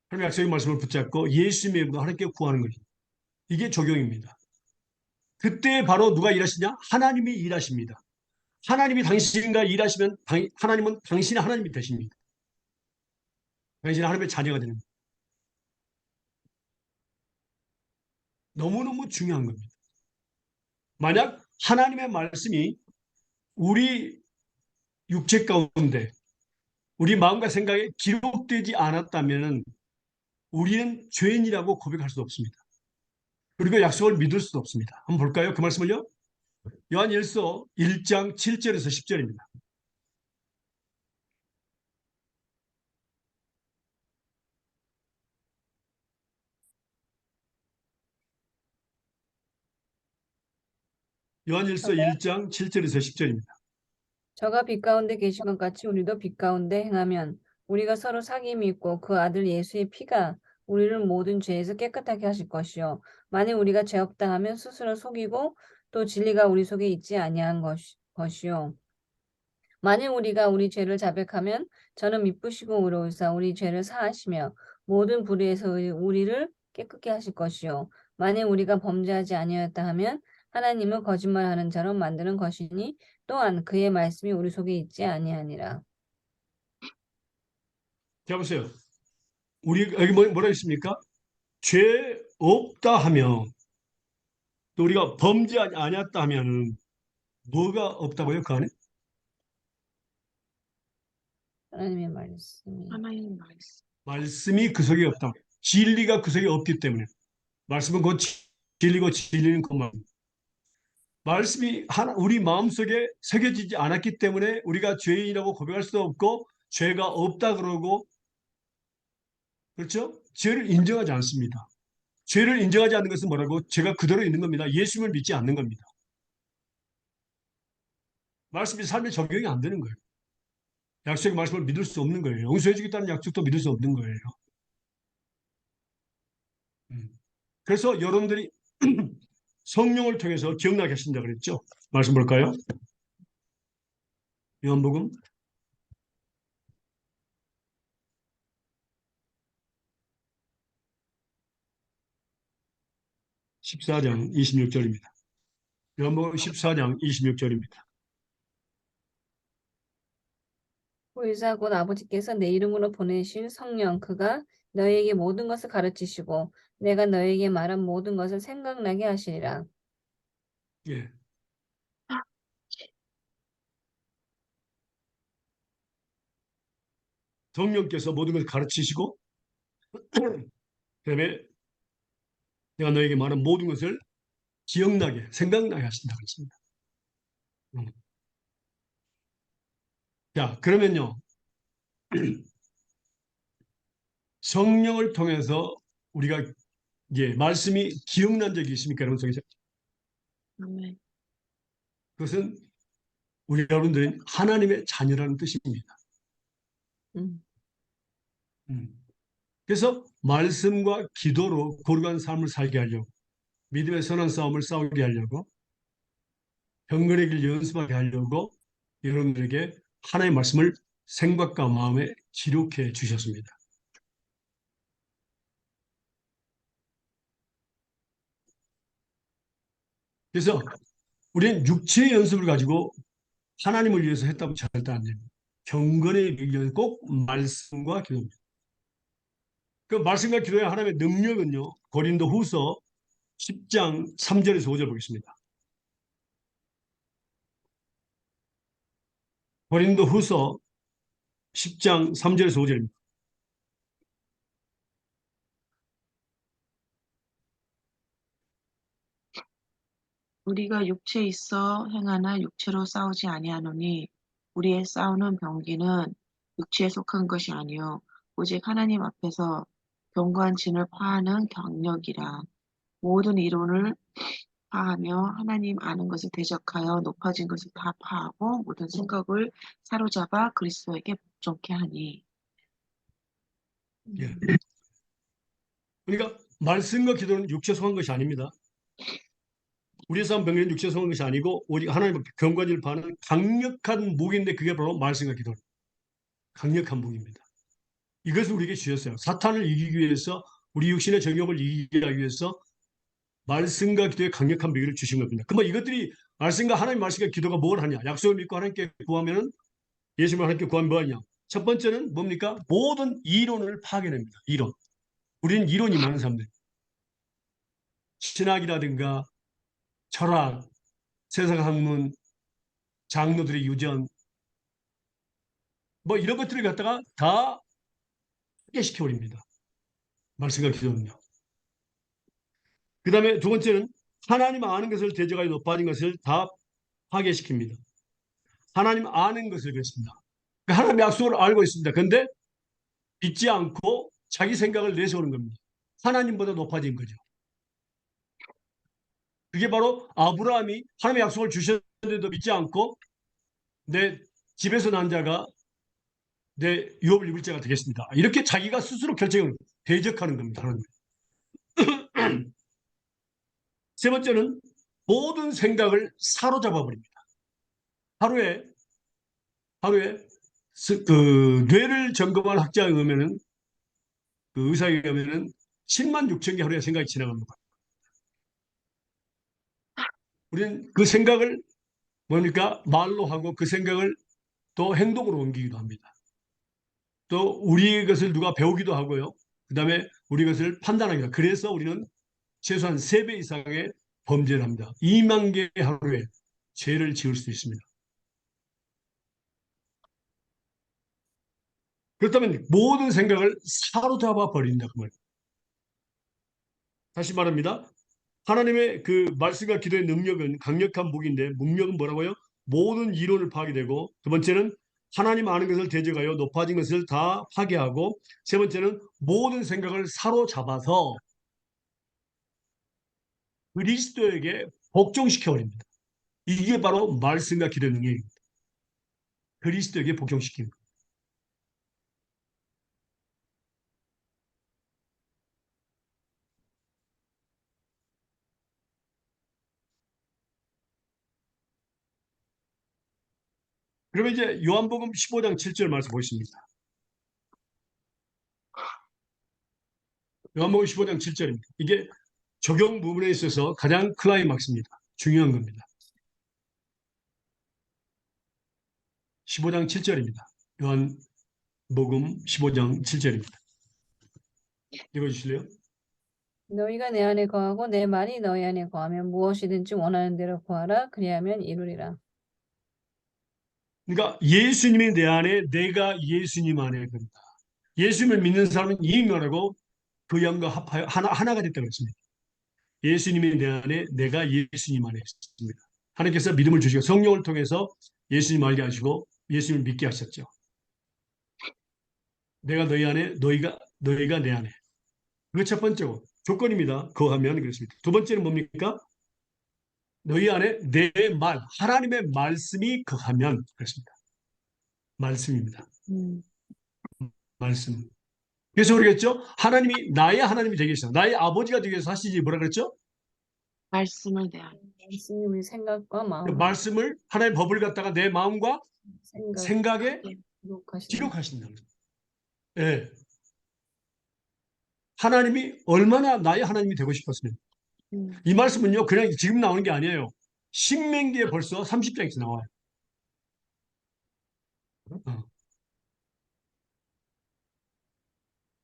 하나님의 약속의 말씀을 붙잡고 예수님의 이름으로 하나님께 구하는 것입니다. 이게 적용입니다. 그때 바로 누가 일하시냐? 하나님이 일하십니다. 하나님이 당신과 일하시면 하나님은 당신의 하나님이 되십니다. 당신은 하나님의 자녀가 되는 겁니다. 너무너무 중요한 겁니다. 만약 하나님의 말씀이 우리 육체 가운데 우리 마음과 생각에 기록되지 않았다면 우리는 죄인이라고 고백할 수 없습니다. 그리고 약속을 믿을 수도 없습니다. 한번 볼까요? 그 말씀을요. 요한일서 1장 7절에서 10절입니다. 요한일서 1장 7절에서 10절입니다. 저가 빛 가운데 계신 것 같이 우리도 빛 가운데 행하면 우리가 서로 사귐이 있고 그 아들 예수의 피가 우리를 모든 죄에서 깨끗하게 하실 것이요 만일 우리가 죄 없다 하면 스스로 속이고 또 진리가 우리 속에 있지 아니한 것이요 만일 우리가 우리 죄를 자백하면 저는 미쁘시고 의로우사 우리 죄를 사하시며 모든 불의에서 우리를 깨끗게 하실 것이요 만일 우리가 범죄하지 아니하였다 하면 하나님은 거짓말하는 자로 만드는 것이니 또한 그의 말씀이 우리 속에 있지 아니하니라. 자 보세요. 우리 여기 뭐라 있습니까? 죄 없다 하면 또 우리가 범죄하지 아니었다 하면은 뭐가 없다고요? 그 안에? 하나님의 말씀이 하나님 말씀. 말씀이 그 속에 없다. 진리가 그 속에 없기 때문에. 말씀은 곧 진리고 진리는 그만. 말씀이 우리 마음속에 새겨지지 않았기 때문에 우리가 죄인이라고 고백할 수도 없고 죄가 없다 그러고 그렇죠? 죄를 인정하지 않습니다. 죄를 인정하지 않는 것은 뭐라고? 죄가 그대로 있는 겁니다. 예수님을 믿지 않는 겁니다. 말씀이 삶에 적용이 안 되는 거예요. 약속의 말씀을 믿을 수 없는 거예요. 용서해 주겠다는 약속도 믿을 수 없는 거예요. 그래서 여러분들이 성령을 통해서 기억나게 하신다 그랬죠. 말씀 볼까요? 요한복음 14장 26절입니다. 요한복음 14장 26절입니다. 보혜사 곧 아버지께서 내 이름으로 보내신 성령 그가 너희에게 모든 것을 가르치시고 내가 너희에게 말한 모든 것을 생각나게 하시리라. 예. 성령께서 모든 것을 가르치시고 그다음에 내가 너에게 말한 모든 것을 기억나게 생각나게 하신다 그랬습니다. 자, 그러면요. 성령을 통해서 우리가 이제 말씀이 기억난 적이 있습니까? 여러분 속에서? 아멘. 그것은 우리 여러분들은 하나님의 자녀라는 뜻입니다. 음. 그래서 말씀과 기도로 거룩한 삶을 살게 하려고 믿음의 선한 싸움을 싸우게 하려고 경건의 길 연습하게 하려고 여러분들에게 하나님의 말씀을 생각과 마음에 기록해 주셨습니다. 그래서 우리는 육체의 연습을 가지고 하나님을 위해서 했다고 절대 안 됩니다. 경건의 길 꼭 말씀과 기도입니다. 그 말씀과 기도의 하나님의 능력은요. 고린도 후서 10장 3절에서 5절 보겠습니다. 고린도 후서 10장 3절에서 5절입니다. 우리가 육체에 있어 행하나 육체로 싸우지 아니하노니 우리의 싸우는 병기는 육체에 속한 것이 아니요 오직 하나님 앞에서 견고한 진을 파하는 경력이라. 모든 이론을 파하며 하나님 아는 것을 대적하여 높아진 것을 다 파하고 모든 생각을 사로잡아 그리스도에게 복종케 하니. 예. 그러니까 말씀과 기도는 육체에 속한 것이 아닙니다. 우리의 싸움 병기는 육체에 속한 것이 아니고 오직 하나님 앞에 견고한 진을 파하는 강력한 무기인데 그게 바로 말씀과 기도입니다. 강력한 무기입니다. 이것을 우리에게 주셨어요. 사탄을 이기기 위해서 우리 육신의 정욕을 이기기 하기 위해서 말씀과 기도의 강력한 무기를 주신 겁니다. 그러면 이것들이 말씀과 하나님 말씀과 기도가 뭘 하냐? 약속을 믿고 하나님께 구하면은 예수님을 하나님께 구하면 뭐 하냐? 첫 번째는 뭡니까? 모든 이론을 파괴냅니다. 이론. 우리는 이론이 많은 사람들. 신학이라든가 철학, 세상학문, 장로들의 유전 뭐 이런 것들을 갖다가 다 파괴시켜버립니다. 말씀과 기도는요. 그 다음에 두 번째는 하나님 아는 것을 대적하여 높아진 것을 다 파괴시킵니다. 하나님 아는 것을 그랬습니다. 하나님 약속을 알고 있습니다. 그런데 믿지 않고 자기 생각을 내세우는 겁니다. 하나님보다 높아진 거죠. 그게 바로 아브라함이 하나님의 약속을 주셨는데도 믿지 않고 내 집에서 난 자가 내 유업을 입을 자가 되겠습니다. 이렇게 자기가 스스로 결정을 대적하는 겁니다. 하나님. 세 번째는 모든 생각을 사로잡아 버립니다. 하루에 그 뇌를 점검한 학자에 의하면은 그 의사에 의하면은 7만 6천 개 하루에 생각이 지나갑니다. 우리는 그 생각을 뭡니까? 말로 하고 그 생각을 또 행동으로 옮기기도 합니다. 또 우리 것을 누가 배우기도 하고요. 그 다음에 우리 것을 판단하기도 합니다. 그래서 우리는 최소한 3배 이상의 범죄를 합니다. 2만 개 하루에 죄를 지을 수 있습니다. 그렇다면 모든 생각을 사로잡아 버린다. 그 말이에요. 다시 말합니다. 하나님의 그 말씀과 기도의 능력은 강력한 무기인데 능력은 뭐라고요? 모든 이론을 파괴되고 두 번째는 하나님 아는 것을 대적하여 높아진 것을 다 파괴하고 세 번째는 모든 생각을 사로잡아서 그리스도에게 복종시켜 버립니다. 이게 바로 말씀과 기도의 능력입니다. 그리스도에게 복종시키는 것. 그러면 이제 요한복음 15장 7절 말씀 보겠습니다. 요한복음 15장 7절입니다. 이게 적용 부분에 있어서 가장 클라이막스입니다. 중요한 겁니다. 15장 7절입니다. 요한복음 15장 7절입니다. 읽어주실래요? 너희가 내 안에 거하고 내 말이 너희 안에 거하면 무엇이든지 원하는 대로 구하라. 그리하면 이루리라. 그러니까 예수님이 내 안에, 내가 예수님 안에 그런다. 예수님을 믿는 사람은 이 말하고 그 양과 합하여 하나가 됐다고 했습니다. 예수님이 내 안에, 내가 예수님 안에 있습니다. 하나님께서 믿음을 주시고 성령을 통해서 예수님 알게 하시고 예수님을 믿게 하셨죠. 내가 너희 안에, 너희가 내 안에. 그게 첫 번째고 조건입니다. 거하면 그렇습니다. 두 번째는 뭡니까? 너희 안에 내 말, 하나님의 말씀이 거하면 그렇습니다. 말씀입니다. 말씀. 그래서 그러겠죠? 하나님이 나의 하나님이 되게 하시다. 나의 아버지가 되게 해서 하시지 뭐라 그랬죠? 말씀을 내 안에. 말씀이 우리 생각과 마음, 말씀을 하나님의 법을 갖다가 내 마음과 생각에 기록하시는 기록하신다. 예. 하나님이 얼마나 나의 하나님이 되고 싶었으면 이 말씀은요 그냥 지금 나오는 게 아니에요. 신명기에 벌써 30장에서 나와요.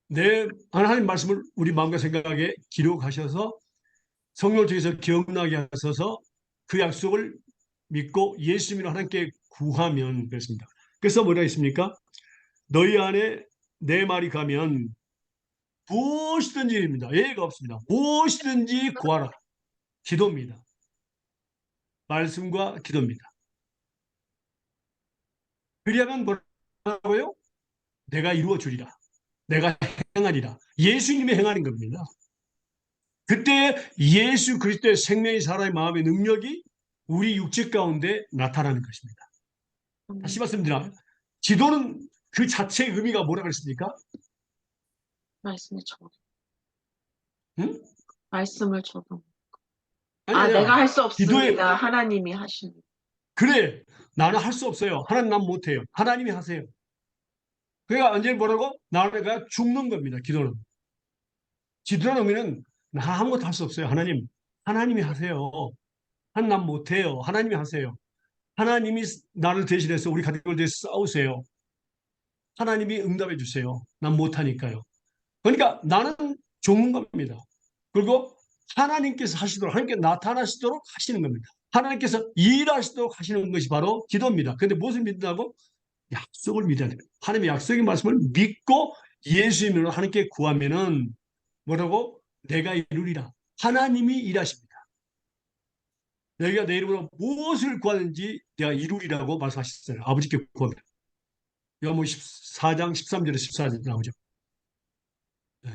내 하나님 말씀을 우리 마음과 생각에 기록하셔서 성령을 통해서 기억나게 하셔서 그 약속을 믿고 예수님으로 하나님께 구하면 그렇습니다. 그래서 뭐라 했습니까? 너희 안에 내 말이 가면 무엇이든지입니다. 예가 없습니다. 무엇이든지 구하라. 기도입니다. 말씀과 기도입니다. 그리하면 뭐라고요? 내가 이루어 주리라. 내가 행하리라. 예수님이 행하는 겁니다. 그때 예수 그리스도의 생명이 살아의 마음의 능력이 우리 육체 가운데 나타나는 것입니다. 다시 말씀드립니다. 기도는 그 자체의 의미가 뭐라 그랬습니까? 말씀을 적용. 응? 말씀을 적용. 아니야. 내가 할 수 기도에 없습니다. 하나님이 하시는. 그래. 나는 할 수 없어요. 하나님 난 못해요. 하나님이 하세요. 그러니까 언제 뭐라고? 나가 죽는 겁니다. 기도는. 기도라는 의미는 나 아무것도 할 수 없어요. 하나님이 하세요. 난 못해요. 하나님이 하세요. 하나님이 나를 대신해서 우리 가족을 대해서 싸우세요. 하나님이 응답해 주세요. 난 못하니까요. 그러니까 나는 죽는 겁니다. 그리고 하나님께서 하시도록, 하나님께 나타나시도록 하시는 겁니다. 하나님께서 일하시도록 하시는 것이 바로 기도입니다. 그런데 무엇을 믿는다고? 약속을 믿어야 됩니다. 하나님의 약속의 말씀을 믿고 예수님으로 하나님께 구하면은 뭐라고? 내가 이루리라. 하나님이 일하십니다. 너희가 내 이름으로 무엇을 구하는지 내가 이루리라고 말씀하셨어요. 아버지께 구합니다. 요한복음 14장 13절에 14절 나오죠. 네.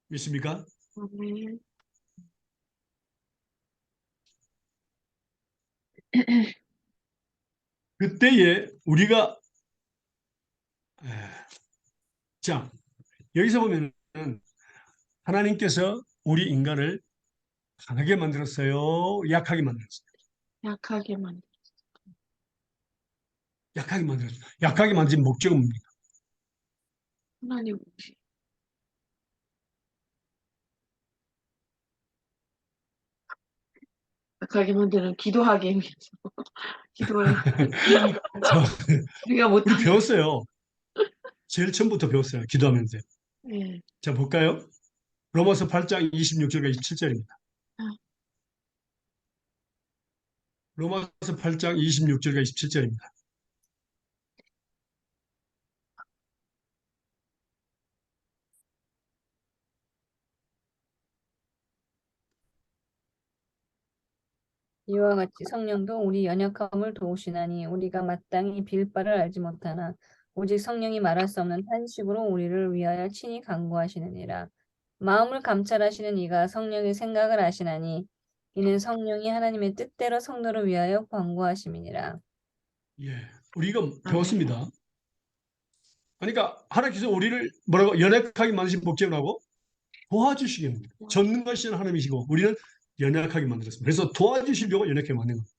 믿습니까? 아멘. 그때에 우리가 자 여기서 보면은 하나님께서 우리 인간을 강하게 만들었어요? 약하게 만들었어요? 약하게만. 약하게 만들었어요. 약하게 만든 목적은 뭡니까? 하나님. 약하게 만드는 기도하게 위해서. 기도를 우리가 우리 못하는. 배웠어요. 제일 처음부터 배웠어요. 기도하면서. 예. 자 볼까요? 로마서 8장 26절과 27절입니다. 로마서 8장 26절과 27절입니다. 이와 같이 성령도 우리 연약함을 도우시나니 우리가 마땅히 빌 바를 알지 못하나 오직 성령이 말할 수 없는 탄식으로 우리를 위하여 친히 간구하시느니라. 마음을 감찰하시는 이가 성령의 생각을 아시나니 이는 성령이 하나님의 뜻대로 성도를 위하여 간구하심이니라. 예, 우리가 배웠습니다. 그러니까 하나님께서 우리를 뭐라고 연약하게 만드신 목적은 하고 도와주시겠습니다. 전능하신 하나님이시고 우리는 연약하게 만들었습니다. 그래서 도와주시려고 연약하게 만든 겁니다.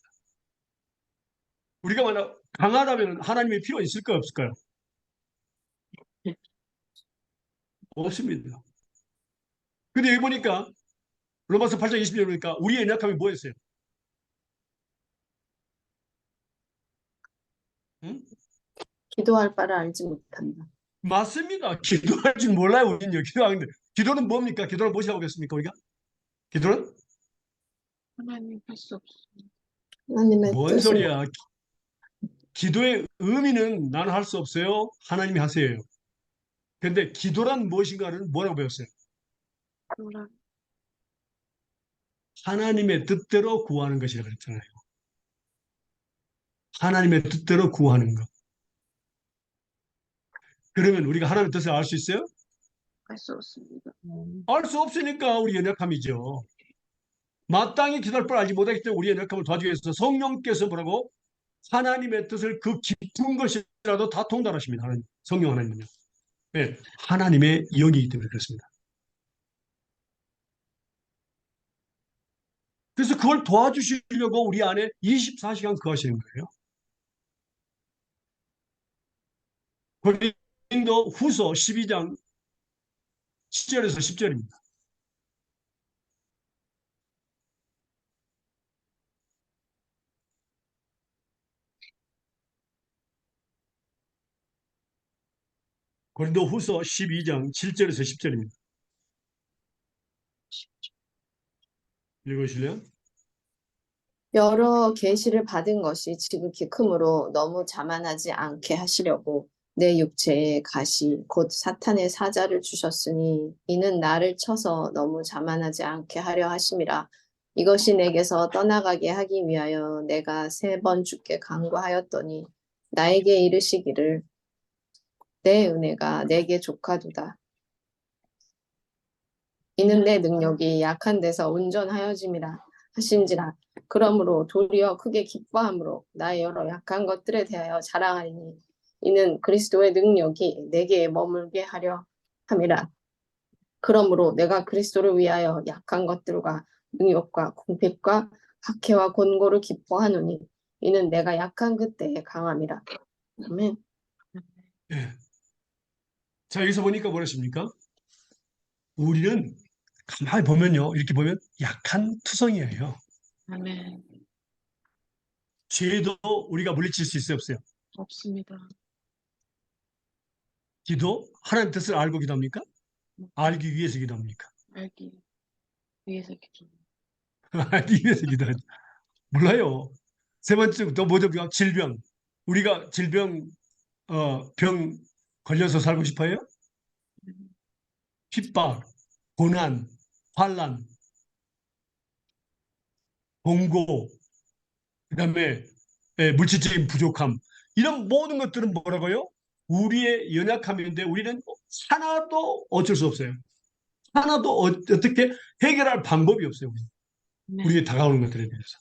우리가 만약 강하다면 하나님의 필요가 있을까요, 없을까요? 네. 없습니다. 근데 여기 보니까 로마서 8장 20절 보니까 우리의 연약함이 뭐였어요? 응? 기도할 바를 알지 못한다. 맞습니다. 기도할 줄 몰라요, 우리는요. 기도하는데. 기도는 뭡니까? 기도는 무엇이라고 그랬습니까, 우리가? 기도는? 하나님 할 수 없습니다. 하나님의 뭔 뜻을 소리야. 기도의 의미는 나는 할 수 없어요. 하나님이 하세요. 근데 기도란 무엇인가를 뭐라고 배웠어요? 그러나 하나님의 뜻대로 구하는 것이라고 그랬잖아요. 하나님의 뜻대로 구하는 것. 그러면 우리가 하나님의 뜻을 알 수 있어요? 할 수 없습니다. 알 수 없으니까 우리 연약함이죠. 마땅히 기도할 걸 알지 못하기 때문에 우리의 연약함을 도와주기 위해서 성령께서 뭐라고? 하나님의 뜻을 그 깊은 것이라도 다 통달하십니다. 하나님. 성령 하나님은요. 네, 하나님의 영이기 때문에 그렇습니다. 그래서 그걸 도와주시려고 우리 안에 24시간 거하시는 거예요. 고린도 후서 12장 7절에서 10절입니다. 고린도 후서 12장 7절에서 10절입니다. 읽으실래요? 여러 계시를 받은 것이 지극히 크므로 너무 자만하지 않게 하시려고 내 육체에 가시 곧 사탄의 사자를 주셨으니 이는 나를 쳐서 너무 자만하지 않게 하려 하심이라. 이것이 내게서 떠나가게 하기 위하여 내가 3번 주께 간구하였더니 나에게 이르시기를 내 은혜가 내게 족하도다. 이는 내 능력이 약한 데서 온전하여짐이라 하신지라. 그러므로 도리어 크게 기뻐함으로 나의 여러 약한 것들에 대하여 자랑하리니 이는 그리스도의 능력이 내게 머물게 하려 함이라. 그러므로 내가 그리스도를 위하여 약한 것들과 능욕과 궁핍과 박해와 곤고를 기뻐하노니 이는 내가 약한 그때에 강함이라. 아멘. 예. 자, 여기서 보니까 뭐랬습니까? 우리는 가만히 보면요. 이렇게 보면 약한 투성이에요. 아멘. 죄도 우리가 물리칠 수 있어요, 없어요? 없습니다. 기도? 하나님 뜻을 알고 기도합니까? 알기 위해서 기도합니까? 알기 위해서 기도. 알기 위해서 기도하죠. 몰라요. 세 번째부터 뭐죠? 질병. 우리가 질병, 병 걸려서 살고 싶어요? 핍박, 고난, 환란, 공고, 그다음에 물질적인 부족함 이런 모든 것들은 뭐라고요? 우리의 연약함인데 우리는 하나도 어쩔 수 없어요. 하나도 어떻게 해결할 방법이 없어요. 네. 우리에 다가오는 것들에 대해서.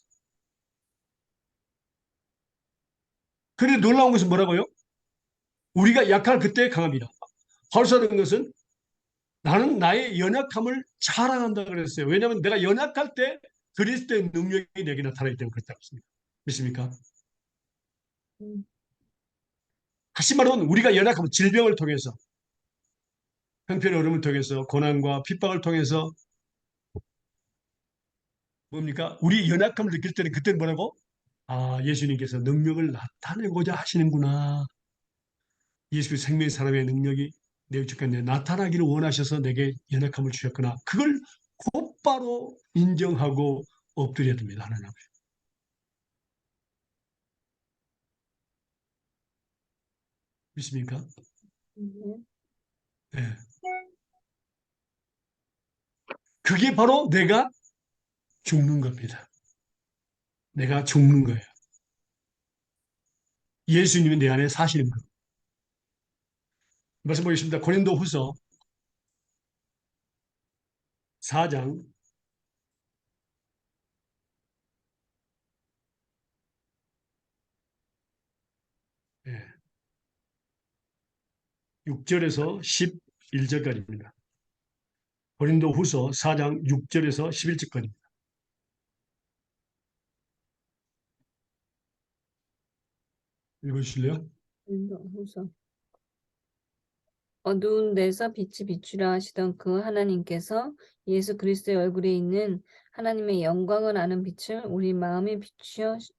그런데 놀라운 것은 뭐라고요? 우리가 약할 그때 강합니다. 바울사는 것은 나는 나의 연약함을 자랑한다 그랬어요. 왜냐하면 내가 연약할 때 그리스도의 능력이 내게 나타나기 때문에 그렇다고 했습니다. 믿습니까? 다시 말하면 우리가 연약하면 질병을 통해서 형편의 어려움을 통해서 고난과 핍박을 통해서 뭡니까? 우리 연약함을 느낄 때는 그때는 뭐라고? 아, 예수님께서 능력을 나타내고자 하시는구나. 예수 생명의 사람의 능력이 내 육체에 나타나기를 원하셔서 내게 연약함을 주셨구나. 그걸 곧바로 인정하고 엎드려야 됩니다. 하나님 앞에. 믿습니까? 네. 그게 바로 내가 죽는 겁니다. 내가 죽는 거예요. 예수님이 내 안에 사시는 거. 말씀 보겠습니다. 고린도 후서 4장 6절에서 11절까지입니다. 고린도 후서 4장 6절에서 11절까지입니다. 읽어주실래요? 고린도후서. 어두운 데서 빛이 비추라 하시던 그 하나님께서 예수 그리스도의 얼굴에 있는 하나님의 영광을 아는 빛을 우리 마음에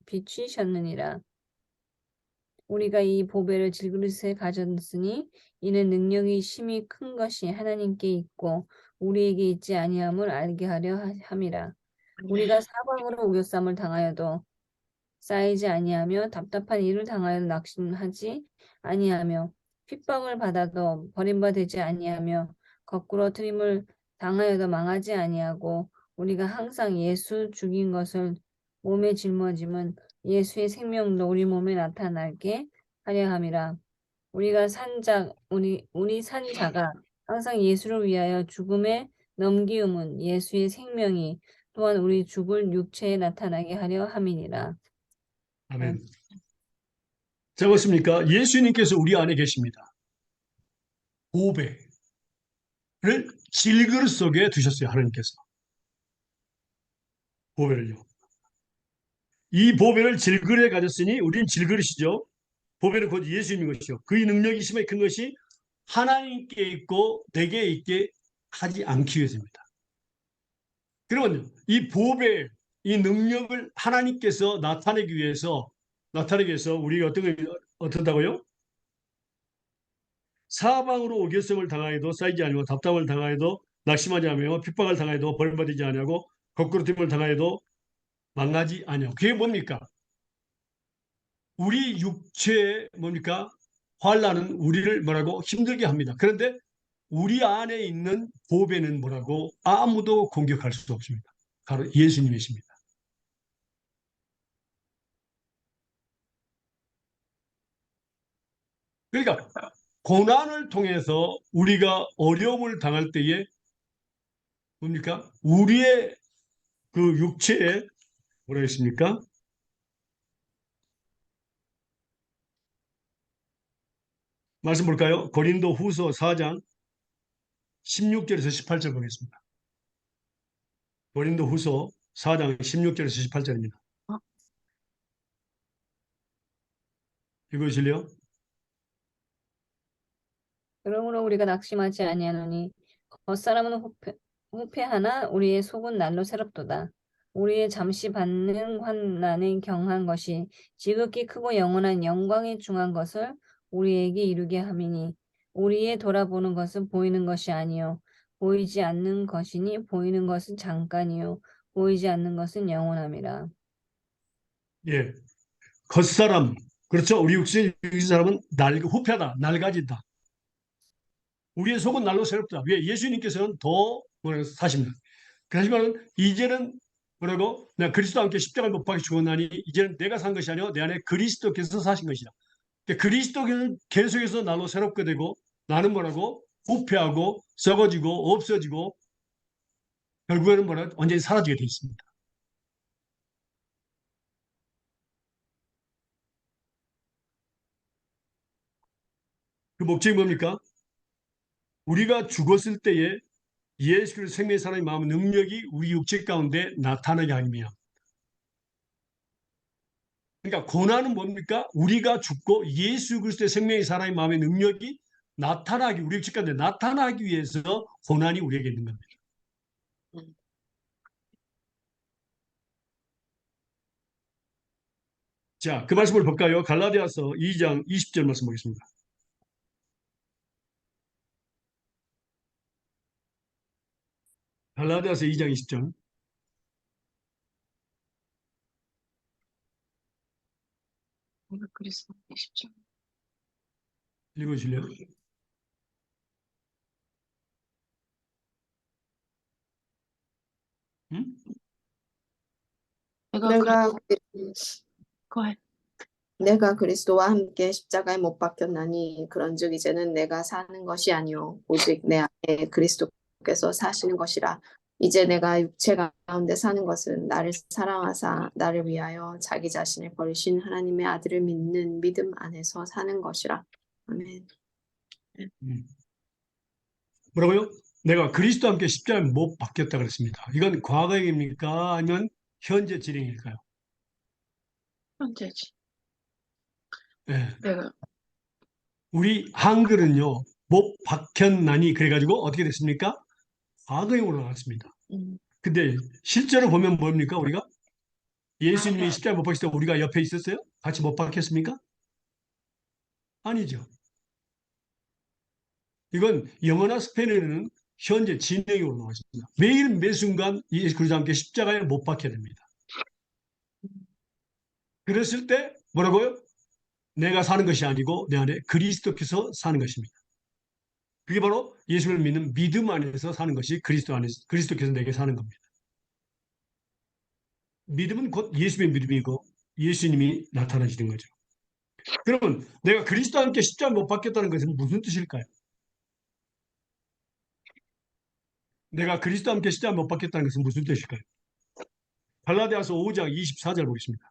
비추셨느니라. 우리가 이 보배를 질그릇에 가졌으니 이는 능력이 심히 큰 것이 하나님께 있고 우리에게 있지 아니함을 알게 하려 함이라. 우리가 사방으로 우겨쌈을 당하여도 쌓이지 아니하며 답답한 일을 당하여도 낙심하지 아니하며 핍박을 받아도 버림받지 아니하며 거꾸로 트림을 당하여도 망하지 아니하고 우리가 항상 예수 죽인 것을 몸에 짊어짐은 예수의 생명도 우리 몸에 나타나게 하려 함이라. 우리 산 자가 항상 예수를 위하여 죽음에 넘기움은 예수의 생명이 또한 우리 죽을 육체에 나타나게 하려 함이니라. 아멘. 자, 보십니까? 예수님께서 우리 안에 계십니다. 보배를 질그릇 속에 두셨어요. 하나님께서. 보배를요. 이 보배를 질그릇에 가졌으니 우리는 질그릇이죠. 보배는 곧 예수님인 것이요. 그의 능력이 심히 큰 것이 하나님께 있고 내게 있게 하지 않기 위해서입니다. 그러면 이 보배, 이 능력을 하나님께서 나타내기 위해서 우리가 어떤다고요? 사방으로 오개성을 당하여도 쌓이지 아니고 답답을 당하여도 낙심하지 않으며 핍박을 당하여도 벌받지 아니하고 거꾸로 됨을 당하여도 망하지 아니하고 그게 뭡니까? 우리 육체에 뭡니까? 환난은 우리를 뭐라고 힘들게 합니다. 그런데 우리 안에 있는 보배는 뭐라고 아무도 공격할 수 없습니다. 바로 예수님이십니다. 그러니까 고난을 통해서 우리가 어려움을 당할 때에 뭡니까? 우리의 그 육체에 뭐라 했습니까? 말씀 볼까요? 고린도 후서 4장 16절에서 18절 보겠습니다. 고린도 후서 4장 16절에서 18절입니다. 읽으실래요? 그러므로 우리가 낙심하지 아니하노니 겉사람은 후패하나 우리의 속은 날로 새롭도다. 우리의 잠시 받는 환난에 경한 것이 지극히 크고 영원한 영광에 중한 것을 우리에게 이루게 함이니 우리의 돌아보는 것은 보이는 것이 아니요 보이지 않는 것이니 보이는 것은 잠깐이요 보이지 않는 것은 영원함이라. 예. 겉사람, 그렇죠. 우리 육신 사람은 후패하다, 낡아진다. 우리의 속은 날로 새롭다. 왜? 예수님께서는 더 사십니다. 그렇지만 이제는 뭐라고? 내가 그리스도와 함께 십자가를 못 박혀 죽었나니 이제는 내가 산 것이 아니요 내 안에 그리스도께서 사신 것이다. 그러니까 그리스도께서 계속해서 날로 새롭게 되고 나는 뭐라고? 부패하고 썩어지고 없어지고 결국에는 뭐라 완전히 사라지게 돼 있습니다. 그 목적이 뭡니까? 우리가 죽었을 때에 예수 그리스도 생명의 사람의 마음 능력이 우리 육체 가운데 나타나게 하며 그러니까 고난은 뭡니까? 우리가 죽고 예수 그리스도의 생명의 사람의 마음의 능력이 우리 육체 가운데 나타나기 위해서 고난이 우리에게 있는 겁니다. 자, 그 말씀을 볼까요? 갈라디아서 2장 20절 말씀 보겠습니다. 갈라디아서 2장 20절. 내가 그리스도 십자 읽어주실래요? 응? 내가 그거 내가 그리스도와 함께 십자가에 못 박혔나니 그런즉 이제는 내가 사는 것이 아니요 오직 내 안에 그리스도께서 사시는 것이라. 이제 내가 육체 가운데 사는 것은 나를 사랑하사 나를 위하여 자기 자신을 버리신 하나님의 아들을 믿는 믿음 안에서 사는 것이라. 아멘. 뭐라고요? 내가 그리스도와 함께 십자가에 못 박혔다 그랬습니다. 이건 과거 얘기입니까? 아니면 현재 진행일까요? 현재지. 예. 내가 우리 한글은요, 못 박혔나니 그래가지고 어떻게 됐습니까? 과거형으로 나왔습니다. 음, 근데 실제로 보면 뭡니까, 우리가? 예수님이 맞아요. 십자가 못 박혔을 때 우리가 옆에 있었어요? 같이 못 박혔습니까? 아니죠. 이건 영어나 스페인어는 현재 진행형으로 나와 있습니다. 매일 매 순간 예수 그리스도와 함께 십자가에 못 박혀야 됩니다. 그랬을 때 뭐라고요? 내가 사는 것이 아니고 내 안에 그리스도께서 사는 것입니다. 그게 바로 예수를 믿는 믿음 안에서 사는 것이 그리스도 안에서 그리스도께서 내게 사는 겁니다. 믿음은 곧 예수의 믿음이고 예수님이 나타나시는 거죠. 그러면 내가 그리스도와 함께 십자가 못 박혔다는 것은 무슨 뜻일까요? 내가 그리스도와 함께 십자가 못 박혔다는 것은 무슨 뜻일까요? 갈라디아서 5장 24절 보겠습니다.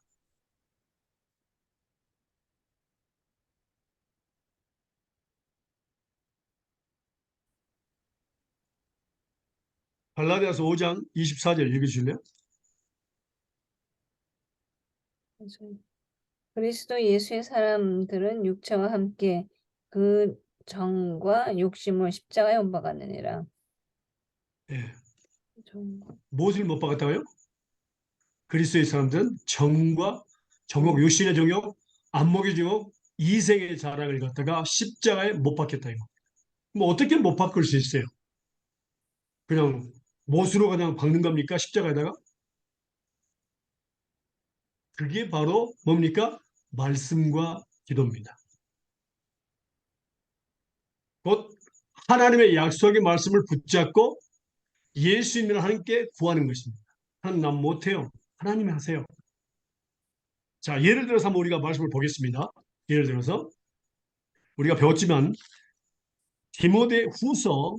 갈라디아서 5장 24절 읽어주실래요? 그리스도 예수의 사람들은 육체와 함께 그 정과 욕심을 십자가에 못 박았느니라. 예. 정과. 무엇을 못 박았다고요? 그리스도의 사람들은 정과 정욕, 육신의 정욕, 안목의 정욕, 이생의 자랑을 갖다가 십자가에 못 박혔다 이거. 뭐 어떻게 못 박을 수 있어요? 그냥 못으로 그냥 박는 겁니까? 십자가에다가? 그게 바로 뭡니까? 말씀과 기도입니다. 곧 하나님의 약속의 말씀을 붙잡고 예수님을 하나님께 구하는 것입니다. 하나님 난 못해요. 하나님이 하세요. 자, 예를 들어서 한번 우리가 말씀을 보겠습니다. 예를 들어서 우리가 배웠지만 디모데 후서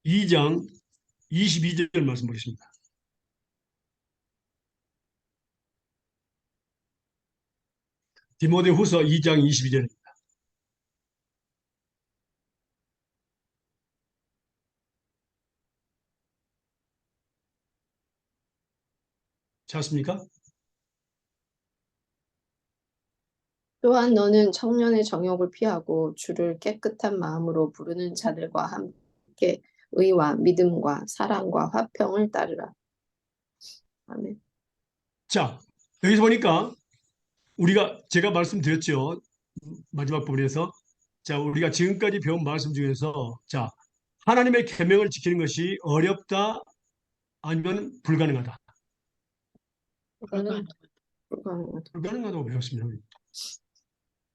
2장 22절 말씀 보겠습니다. 디모데 후서 2장 22절. 찾습니까? 또한 너는 청년의 정욕을 피하고 주를 깨끗한 마음으로 부르는 자들과 함께 의와 믿음과 사랑과 화평을 따르라. 아멘. 자, 여기서 보니까 제가 말씀드렸죠. 마지막 부분에서. 자, 우리가 지금까지 배운 말씀 중에서 자, 하나님의 계명을 지키는 것이 어렵다 아니면 불가능하다. 그거는 불가능하다. 불가능하다고 배웠습니다.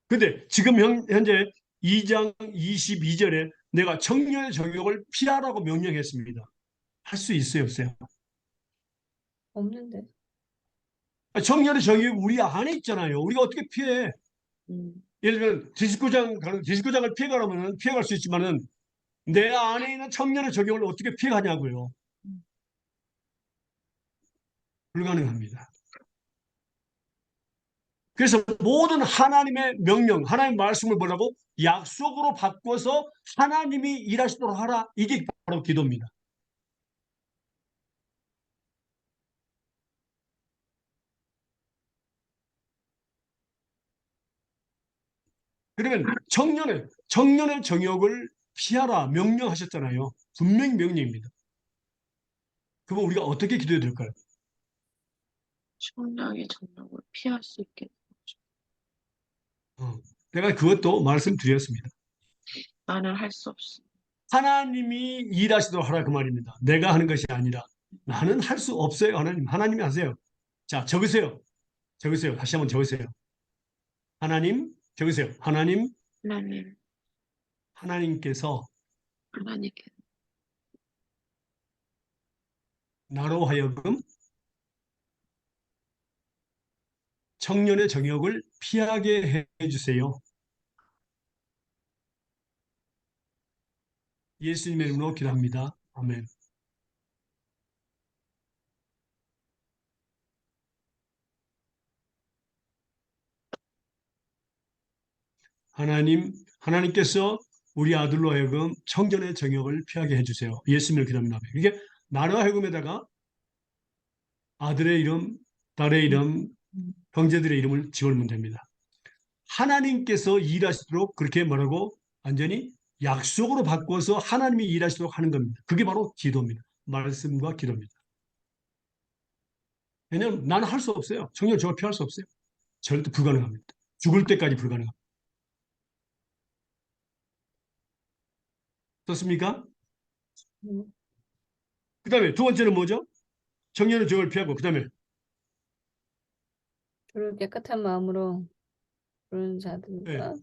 근데 지금 현재 2장 22절에 내가 청년의 정욕을 피하라고 명령했습니다. 할 수 있어요, 없어요? 없는데. 청년의 정욕이 우리 안에 있잖아요. 우리가 어떻게 피해? 음, 예를 들면 디스코장을 피해가려면 피해갈 수 있지만은 내 안에 있는 청년의 적용을 어떻게 피해가냐고요. 불가능합니다. 그래서 모든 하나님의 명령, 하나님의 말씀을 뭐라고? 약속으로 바꿔서 하나님이 일하시도록 하라. 이게 바로 기도입니다. 그러면 청년의 정욕을 피하라 명령하셨잖아요. 분명히 명령입니다. 그럼 우리가 어떻게 기도해야 될까요? 청량의 정욕을 피할 수 있게. 내가 그것도 말씀드렸습니다. 나는 할 수 없어. 하나님이 일하시도록 하라 그 말입니다. 내가 하는 것이 아니라 나는 할 수 없어요. 하나님이 하세요. 자, 적으세요. 다시 한번 적으세요. 하나님, 적으세요. 하나님, 하나님께서 하나님께 나로 하여금 청년의 정욕을 피하게 해주세요. 예수님의 이름으로 기도합니다. 아멘. 하나님께서 우리 아들로 하여금 청년의 정욕을 피하게 해주세요. 예수님을 기도합니다. 이게 나로 하여금에다가 아들의 이름, 딸의 이름, 형제들의 이름을 집어넣으면 됩니다. 하나님께서 일하시도록 그렇게 말하고 완전히 약속으로 바꿔서 하나님이 일하시도록 하는 겁니다. 그게 바로 기도입니다. 말씀과 기도입니다. 왜냐하면 나는 할 수 없어요. 성령 저걸 피할 수 없어요. 절대 불가능합니다. 죽을 때까지 불가능합니다. 좋습니까? 그 다음에 두 번째는 뭐죠? 청년은 저걸 피하고, 그 다음에 주를 깨끗한 마음으로 부르는 자들과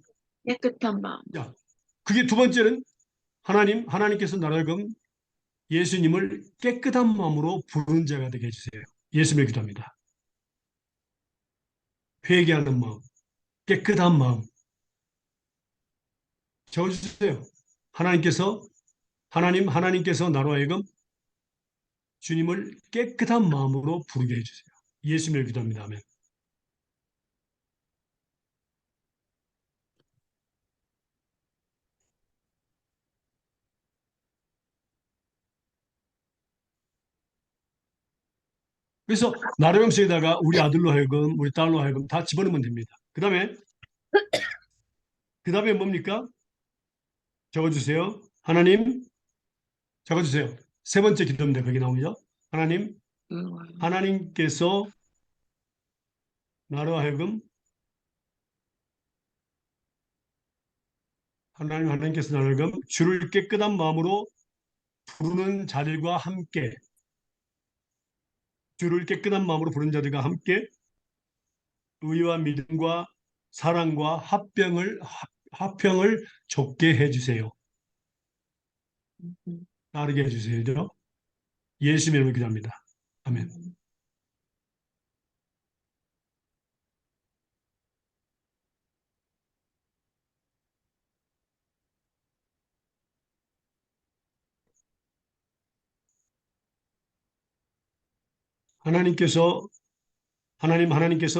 깨끗한 마음. 자, 그게 두 번째는 하나님께서 나라금 예수님을 깨끗한 마음으로 부르는 자가 되게 해주세요. 예수님을 기도합니다. 회개하는 마음, 깨끗한 마음. 적어주세요. 하나님께서 나로 하여금 주님을 깨끗한 마음으로 부르게 해주세요. 예수님을 기도합니다. 아멘. 그래서 나로금속에다가 우리 아들로 하여금, 우리 딸로 하여금 다 집어넣으면 됩니다. 그 다음에 뭡니까? 적어주세요. 적어주세요. 세 번째 기도입니다. 거기 나오죠? 하나님께서 나로 하여금 하나님께서 나로 하여금 주를 깨끗한 마음으로 부르는 자들과 함께 주를 깨끗한 마음으로 부르는 자들과 함께 의와 믿음과 사랑과 화평을 좁게 해주세요. 따르게 해주세요. 예수님의 이름으로 기도합니다. 아멘. 하나님께서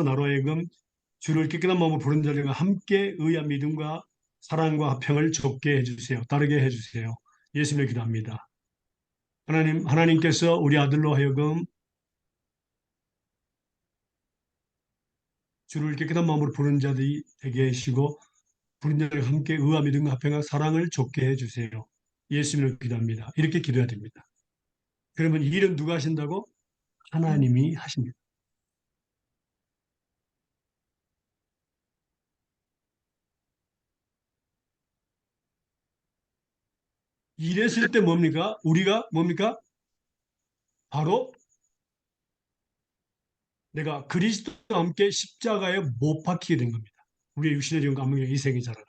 나로 하여금 주를 깨끗한 마음으로 부르는 자들과 함께 의와 믿음과 사랑과 화평을 좁게 해주세요. 따르게 해주세요. 예수님을 기도합니다. 하나님께서 우리 아들로 하여금 주를 깨끗한 마음으로 부르는 자들이 되게 하시고 부르는 자들과 함께 의와 믿음과 화평과 사랑을 좁게 해주세요. 예수님을 기도합니다. 이렇게 기도해야 됩니다. 그러면 이 일은 누가 하신다고? 하나님이 하십니다. 이랬을 때 뭡니까? 우리가 뭡니까? 바로 내가 그리스도와 함께 십자가에 못 박히게 된 겁니다. 우리의 육신의 영과 감명의 희생이 자라.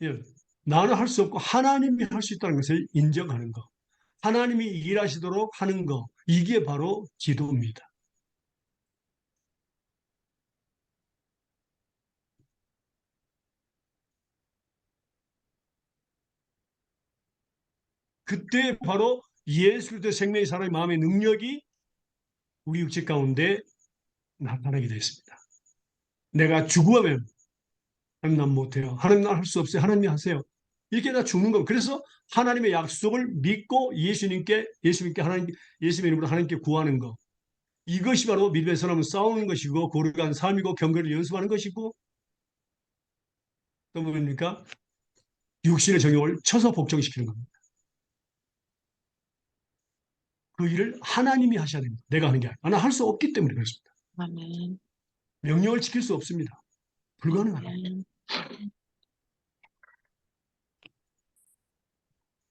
예, 나는 할 수 없고 하나님이 할 수 있다는 것을 인정하는 것. 하나님이 일하시도록 하는 것. 이게 바로 기도입니다. 그때 바로 예수 그리스도의 생명이 살아있는 마음의 능력이 우리 육체 가운데 나타나게 되었습니다. 내가 죽으면 하나님 난 못해요. 하나님 난 할 수 없어요. 하나님이 하세요. 이렇게 다 죽는 겁니다. 그래서 하나님의 약속을 믿고 예수님의 이름으로 하나님께 구하는 것. 이것이 바로 믿음의 사람은 싸우는 것이고 거룩한 삶이고 경건을 연습하는 것이고 또 뭡니까? 육신의 정욕을 쳐서 복종시키는 겁니다. 그 일을 하나님이 하셔야 됩니다. 내가 하는 게 아니라. 나는 할 수 없기 때문에 그렇습니다. 아멘. 명령을 지킬 수 없습니다. 불가능합니다. 아멘.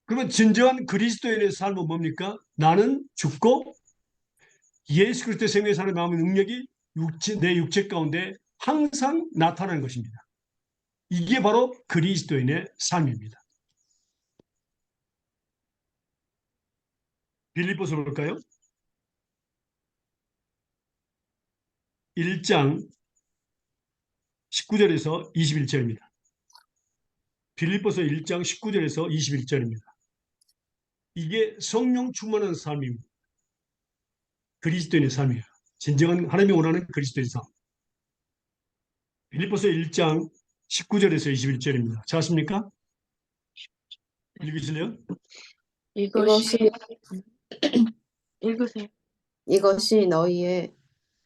그러면 진정한 그리스도인의 삶은 뭡니까? 나는 죽고 예수 그리스도의 생명의 사는 마음의 능력이 내 육체 가운데 항상 나타나는 것입니다. 이게 바로 그리스도인의 삶입니다. 빌립보서 볼까요? 1장 19절에서 21절입니다. 빌립보서 1장 19절에서 21절입니다. 이게 성령 충만한 삶입니다. 그리스도인의 삶이에요. 진정한 하나님이 원하는 그리스도인의 삶. 빌립보서 1장 19절에서 21절입니다. 찾았습니까? 읽으실래요? 이것이 읽으세요. 이것이 너희의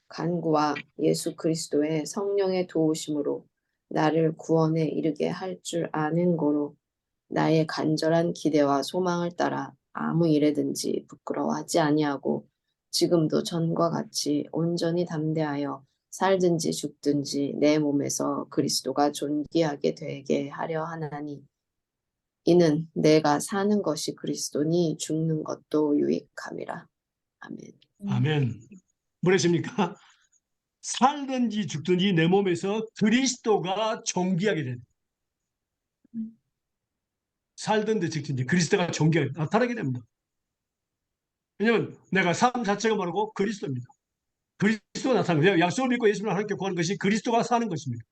간구와 예수 그리스도의 성령의 도우심으로 나를 구원에 이르게 할 줄 아는 거로 나의 간절한 기대와 소망을 따라 아무 일에든지 부끄러워하지 아니하고 지금도 전과 같이 온전히 담대하여 살든지 죽든지 내 몸에서 그리스도가 존귀하게 되게 하려 하나니 이는 내가 사는 것이 그리스도니 죽는 것도 유익함이라. 아멘. 아멘. 뭐랬습니까? 살든지 죽든지 내 몸에서 그리스도가 존귀하게 된다. 살든지 죽든지 그리스도가 존귀하게 나타나게 됩니다. 왜냐하면 내가 삶 자체가 뭐라고? 그리스도입니다. 그리스도가 나타나는 거예요. 약속을 믿고 예수님을 하나님께 구하는 것이 그리스도가 사는 것입니다.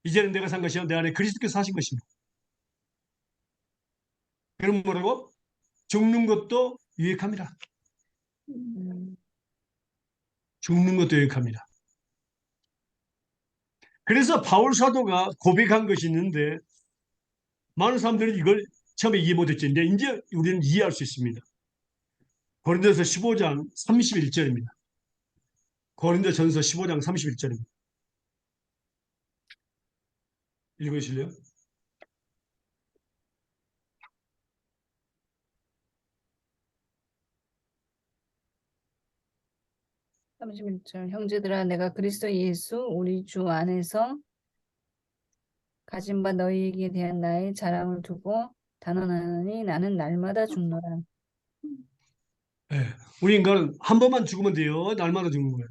이제는 내가 산 것이 아니라 내 안에 그리스도께서 사신 것입니다. 그럼 뭐라고? 죽는 것도 유익합니다. 죽는 것도 유익합니다. 그래서 바울 사도가 고백한 것이 있는데 많은 사람들이 이걸 처음에 이해 못했죠. 이제 우리는 이해할 수 있습니다. 고린도서 15장 31절입니다. 고린도전서 15장 31절입니다. 읽으실래요? 31절 형제들아 내가 그리스도 예수 우리 주 안에서 가진 바 너희에게 대한 나의 자랑을 두고 단언하노니 나는 날마다 죽노라. 네. 우리 인간은 한 번만 죽으면 돼요. 날마다 죽는 거예요.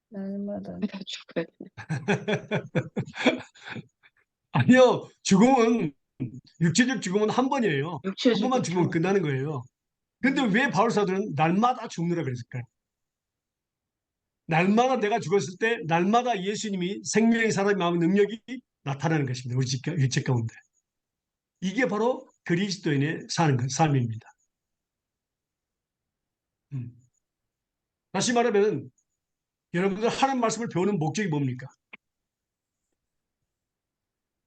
날마다 다 죽어야 돼. 아니요. 죽음은 육체적 죽음은 한 번이에요. 한 번만 죽으면 육체적으로 끝나는 거예요. 근데 왜 바울 사도는 날마다 죽느라 그랬을까요? 날마다 내가 죽었을 때 날마다 예수님이 생명의 사람이 마음의 능력이 나타나는 것입니다. 우리 육체 가운데. 이게 바로 그리스도인의 사는 것, 삶입니다. 다시 말하면 여러분들 하나님 말씀을 배우는 목적이 뭡니까?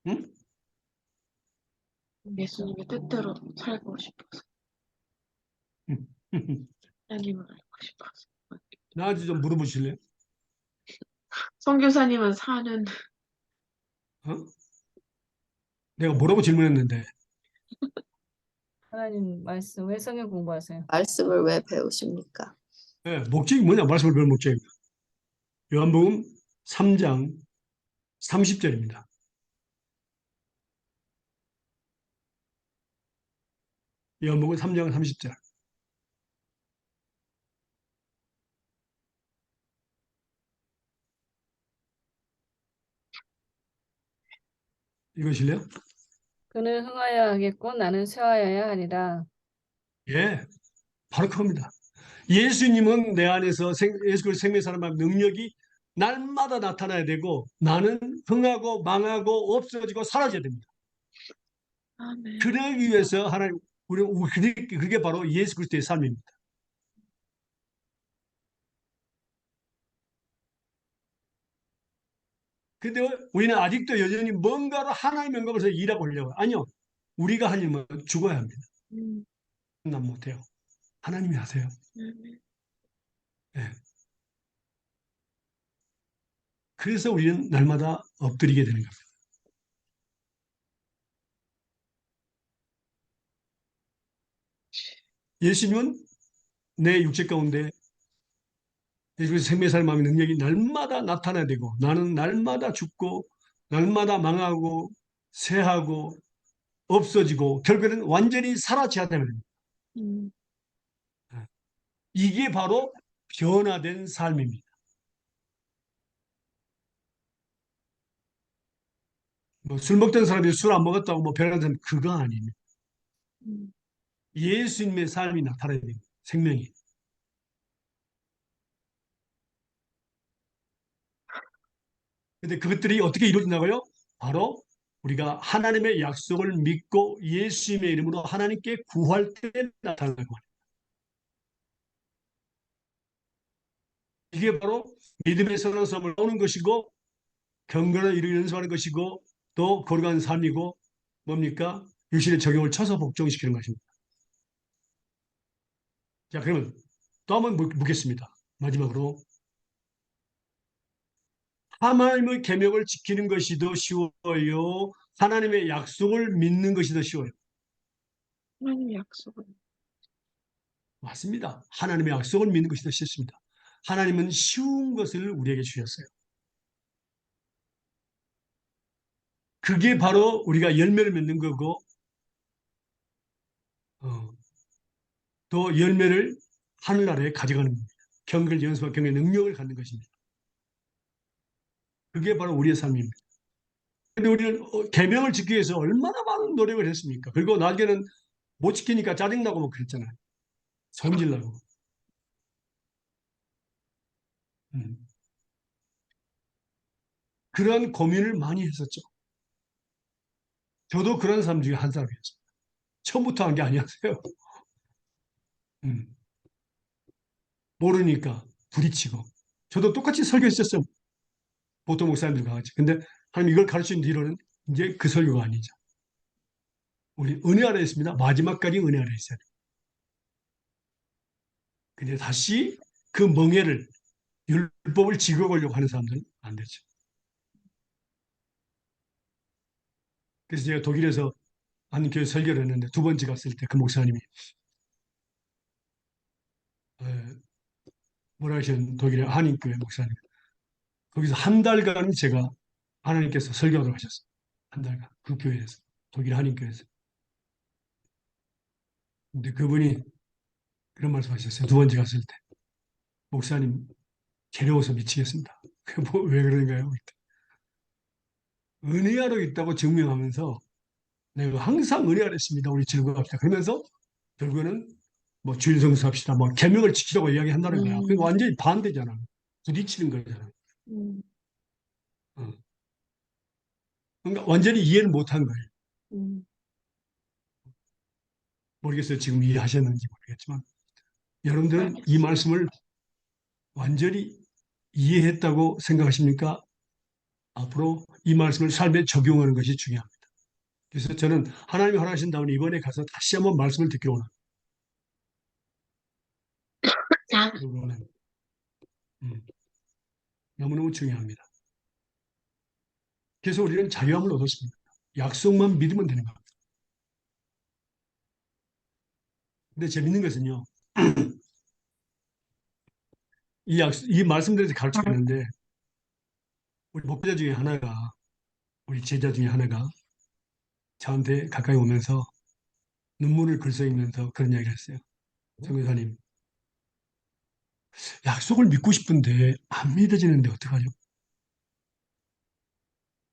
응? 예수님의 뜻대로 살고 싶어서 하나님을 알고 싶어서. 나한테 좀 물어보실래요? 선교사님은 사는 어? 내가 뭐라고 질문했는데 하나님 말씀 왜 성경 공부하세요? 말씀을 왜 배우십니까? 네, 목적이 뭐냐? 말씀을 배우는 목적입니다. 요한복음 3장 30절입니다. 요한복음 3장 30절. 읽으실래요? 그는 흥하여야 하겠고 나는 쇠하여야 하리라. 예, 바로 그겁니다. 예수님은 내 안에서 예수 그리스도 생명의 사람의 능력이 날마다 나타나야 되고 나는 흥하고 망하고 없어지고 사라져야 됩니다. 아멘. 그러기 위해서 하나님 그게 바로 예수 그리스도의 삶입니다. 근데 우리는 아직도 여전히 뭔가로 하나님의 영광을 위해서 일하고 하려고. 아니요. 우리가 할 일은 죽어야 합니다. 난 못해요. 하나님이 하세요. 아멘. 네. 그래서 우리는 날마다 엎드리게 되는 겁니다. 예수님은 내 육체 가운데 예수의 생명의 삶의 마음의 능력이 날마다 나타나야 되고 나는 날마다 죽고 날마다 망하고 쇠하고 없어지고 결국에는 완전히 사라져야 됩니다. 이게 바로 변화된 삶입니다. 술 먹던 사람이 술 안 먹었다고 변화된 사람 그거 아닙니다. 예수님의 삶이 나타나야 됩니다. 생명이. 근데 그것들이 어떻게 이루어진다고요? 바로 우리가 하나님의 약속을 믿고 예수님의 이름으로 하나님께 구할 때 나타나는 거예요. 이게 바로 믿음의 선한 삶을 오는 것이고 경건을 이루기 연습하는 것이고 또 거룩한 삶이고 뭡니까? 육신의 적용을 쳐서 복종시키는 것입니다. 자, 그러면 또 한번 묻겠습니다. 마지막으로 하나님의 계명을 지키는 것이 더 쉬워요? 하나님의 약속을 믿는 것이 더 쉬워요? 하나님의 약속은 맞습니다. 하나님의 약속을 믿는 것이 더 쉽습니다. 하나님은 쉬운 것을 우리에게 주셨어요. 그게 바로 우리가 열매를 맺는 거고 또 열매를 하늘나라에 가져가는 겁니다. 경계를 연습하고 경계 능력을 갖는 것입니다. 그게 바로 우리의 삶입니다. 근데 우리는 계명을 지키기 위해서 얼마나 많은 노력을 했습니까? 그리고 나중에는 못 지키니까 짜증나고 뭐 그랬잖아요. 성질나고. 음. 그런 고민을 많이 했었죠. 저도 그런 사람 중에 한 사람이었어요. 처음부터 한 게 아니었어요. 음. 모르니까 부딪히고. 저도 똑같이 설교했었어요. 보통 목사님들과 같이. 근데 하나님 이걸 가르친 뒤로는 이제 그 설교가 아니죠. 우리 은혜 아래 있습니다. 마지막까지 은혜 아래 있어야 돼요. 근데 다시 그 멍에를 율법을 지켜보려고 하는 사람들은 안 되죠. 그래서 제가 독일에서 한 교회 설교를 했는데 두 번째 갔을 때 그 목사님이 에, 뭐라 하시는 독일의 한인교회 목사님 거기서 한 달간 제가 하나님께서 설교하도록 하셨어요. 한 달간 그 교회에서 독일 한인교회에서. 근데 그분이 그런 말씀하셨어요. 두 번째 갔을 때 목사님 괴로워서 미치겠습니다. 왜 그런가요? 은혜하러 있다고 증명하면서 내가 항상 은혜하러 있습니다. 우리 즐거워합시다. 그러면서 결국에는 뭐 주일 성수합시다. 뭐 계명을 지키라고 이야기한다는 거야. 그게 완전히 반대잖아. 부딪히는 거잖아. 음, 어. 그러니까 완전히 이해를 못한 거예요. 음, 모르겠어요. 지금 이해하셨는지 모르겠지만 여러분들은 이 말씀을 완전히 이해했다고 생각하십니까? 앞으로 이 말씀을 삶에 적용하는 것이 중요합니다. 그래서 저는 하나님이 허락하신 다음에 이번에 가서 다시 한번 말씀을 듣기로 원합니다. 이거는 너무너무 중요합니다. 그래서 우리는 자유함을 얻었습니다. 약속만 믿으면 되는 겁니다. 근데 재밌는 것은요. 이 말씀들에서 가르쳤는데 우리 목회자 중에 하나가 우리 제자 중에 하나가 저한테 가까이 오면서 눈물을 글썽이면서 그런 이야기를 했어요. 정교사님, 약속을 믿고 싶은데 안 믿어지는데 어떡하죠?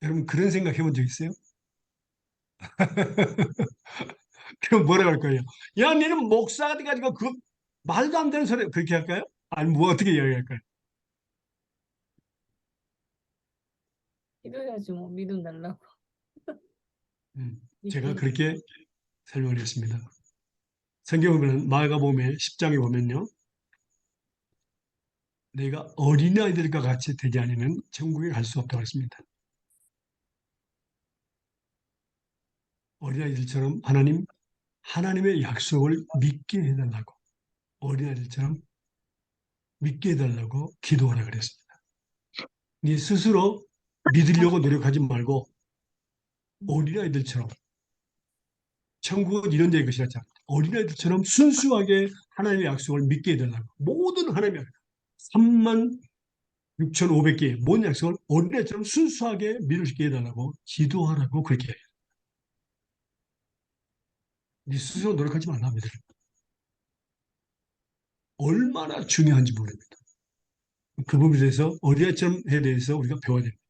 여러분 그런 생각 해본 적 있어요? 그럼 뭐라고 할 거예요? 야, 너는 목사가 돼가지고 그 말도 안 되는 소리 그렇게 할까요? 아니 뭐 어떻게 이야기할까요? 기도해야지 뭐 믿음 달라고. 제가 믿기. 그렇게 설명을 했습니다. 성경을 보면 마가복음의 10장에 보면요. 내가 어린아이들과 같이 되지 않으면 천국에 갈 수 없다고 했습니다. 어린아이들처럼 하나님의 약속을 믿게 해달라고 어린아이들처럼 믿게 해달라고 기도하라 그랬습니다. 네 스스로 믿으려고 노력하지 말고 어린아이들처럼 천국은 이런 데의 것이라 자 어린아이들처럼 순수하게 하나님의 약속을 믿게 해달라고 모든 하나님의 3만 6,500개 모든 약속을 어린아이처럼 순수하게 믿을 수 있게 해달라고 기도하라고 그렇게 해요. 네 스스로 노력하지 말라 믿으라. 얼마나 중요한지 모릅니다. 그 부분에 대해서 어린아이처럼에 대해서 우리가 배워야 됩니다.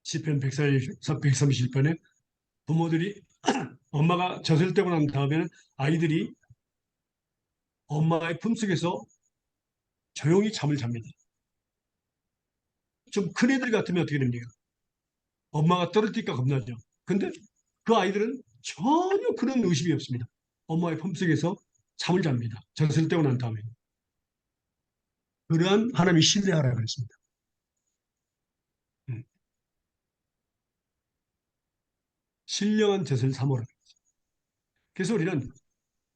시편 131편에 부모들이 엄마가 젖을 떼고 난 다음에는 아이들이 엄마의 품속에서 조용히 잠을 잡니다. 좀 큰 애들 같으면 어떻게 됩니까? 엄마가 떨어질까 겁나죠. 근데 그 아이들은 전혀 그런 의심이 없습니다. 엄마의 품속에서 잠을 잡니다. 젖을 떼고 난 다음에. 그러한 하나님이 신뢰하라 그랬습니다. 음. 신령한 젖을 삼으라. 그래서 우리는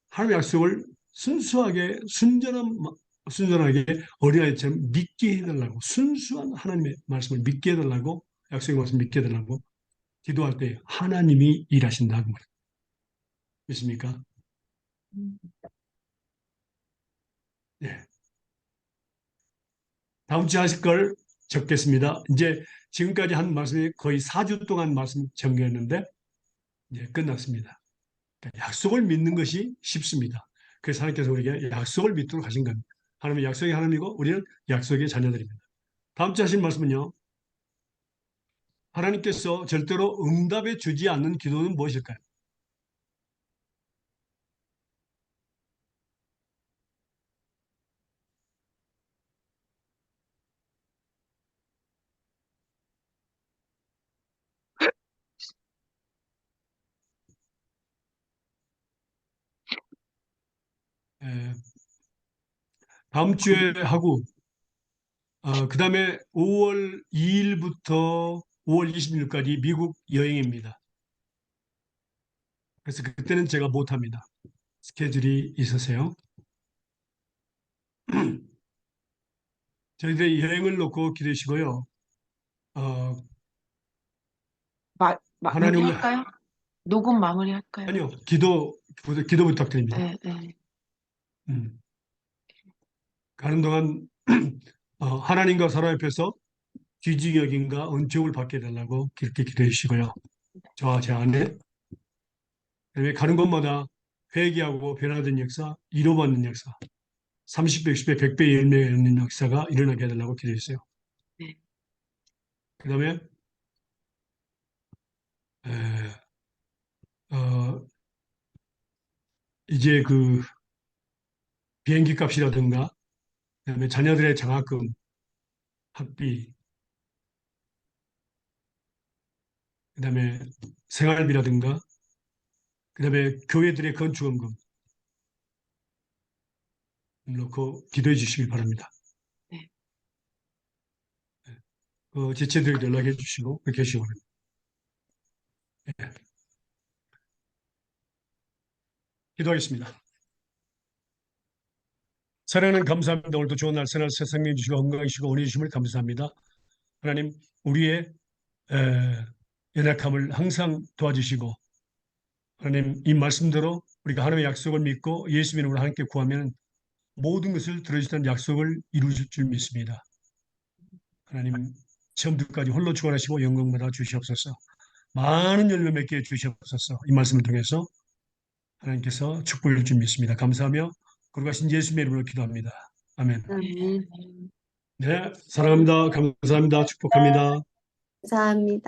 하나님의 약속을 순수하게 순전하게 어린아이처럼 믿게 해달라고, 순수한 하나님의 말씀을 믿게 해달라고, 약속의 말씀 믿게 해달라고 기도할 때 하나님이 일하신다고 말입니다. 믿습니까? 예. 다음 주에 하실 걸 적겠습니다. 이제 지금까지 한 말씀이 거의 4주 동안 말씀 전개했는데 이제 끝났습니다. 그러니까 약속을 믿는 것이 쉽습니다. 그래서 하나님께서 우리에게 약속을 믿도록 하신 겁니다. 하나님의 약속이 하나님이고 우리는 약속의 자녀들입니다. 다음 주에 하신 말씀은요. 하나님께서 절대로 응답해 주지 않는 기도는 무엇일까요? 에, 다음 주에 하고 그 다음에 5월 2일부터 5월 26일까지 미국 여행입니다. 그래서 그때는 제가 못합니다. 스케줄이 있으세요. 저희들이 여행을 놓고 기도하시고요. 하나님을 마무리할까요? 녹음 마무리할까요? 아니요, 기도 부탁드립니다. 네, 네. 음. 가는 동안 하나님과 사람 앞에서 귀중히 여김과 은총을 받게 해달라고 그렇게 기도해 주시고요. 저와 제 아내, 그다음에 가는 곳마다 회개하고 변화된 역사, 위로받는 역사, 30배, 60배, 100배 열매가 있는 역사가 일어나게 해달라고 기도해 주세요. 네. 그다음에 이제 그 비행기 값이라든가 그다음에 자녀들의 장학금, 학비, 그다음에 생활비라든가 그다음에 교회들의 건축원금 놓고 기도해 주시길 바랍니다. 네. 지체들 연락해 주시고 그렇게 하시기 바랍니다. 네. 기도하겠습니다. 사랑하는 감사합니다. 오늘도 좋은 날 새날 새 생명 주시고 건강해주시고 은혜 주심을 감사합니다. 하나님 우리의 연약함을 항상 도와주시고 하나님 이 말씀대로 우리가 하나님의 약속을 믿고 예수 이름으로 하나님께 구하면 모든 것을 들어주시는 약속을 이루실 줄 믿습니다. 하나님 처음부터까지 홀로 주관하시고 영광받아 주시옵소서. 많은 열매 맺게 주시옵소서. 이 말씀을 통해서 하나님께서 축복을 줄 믿습니다. 감사하며 거룩하신 예수님의 이름으로 기도합니다. 아멘. 아멘. 네, 사랑합니다. 감사합니다. 축복합니다. 감사합니다.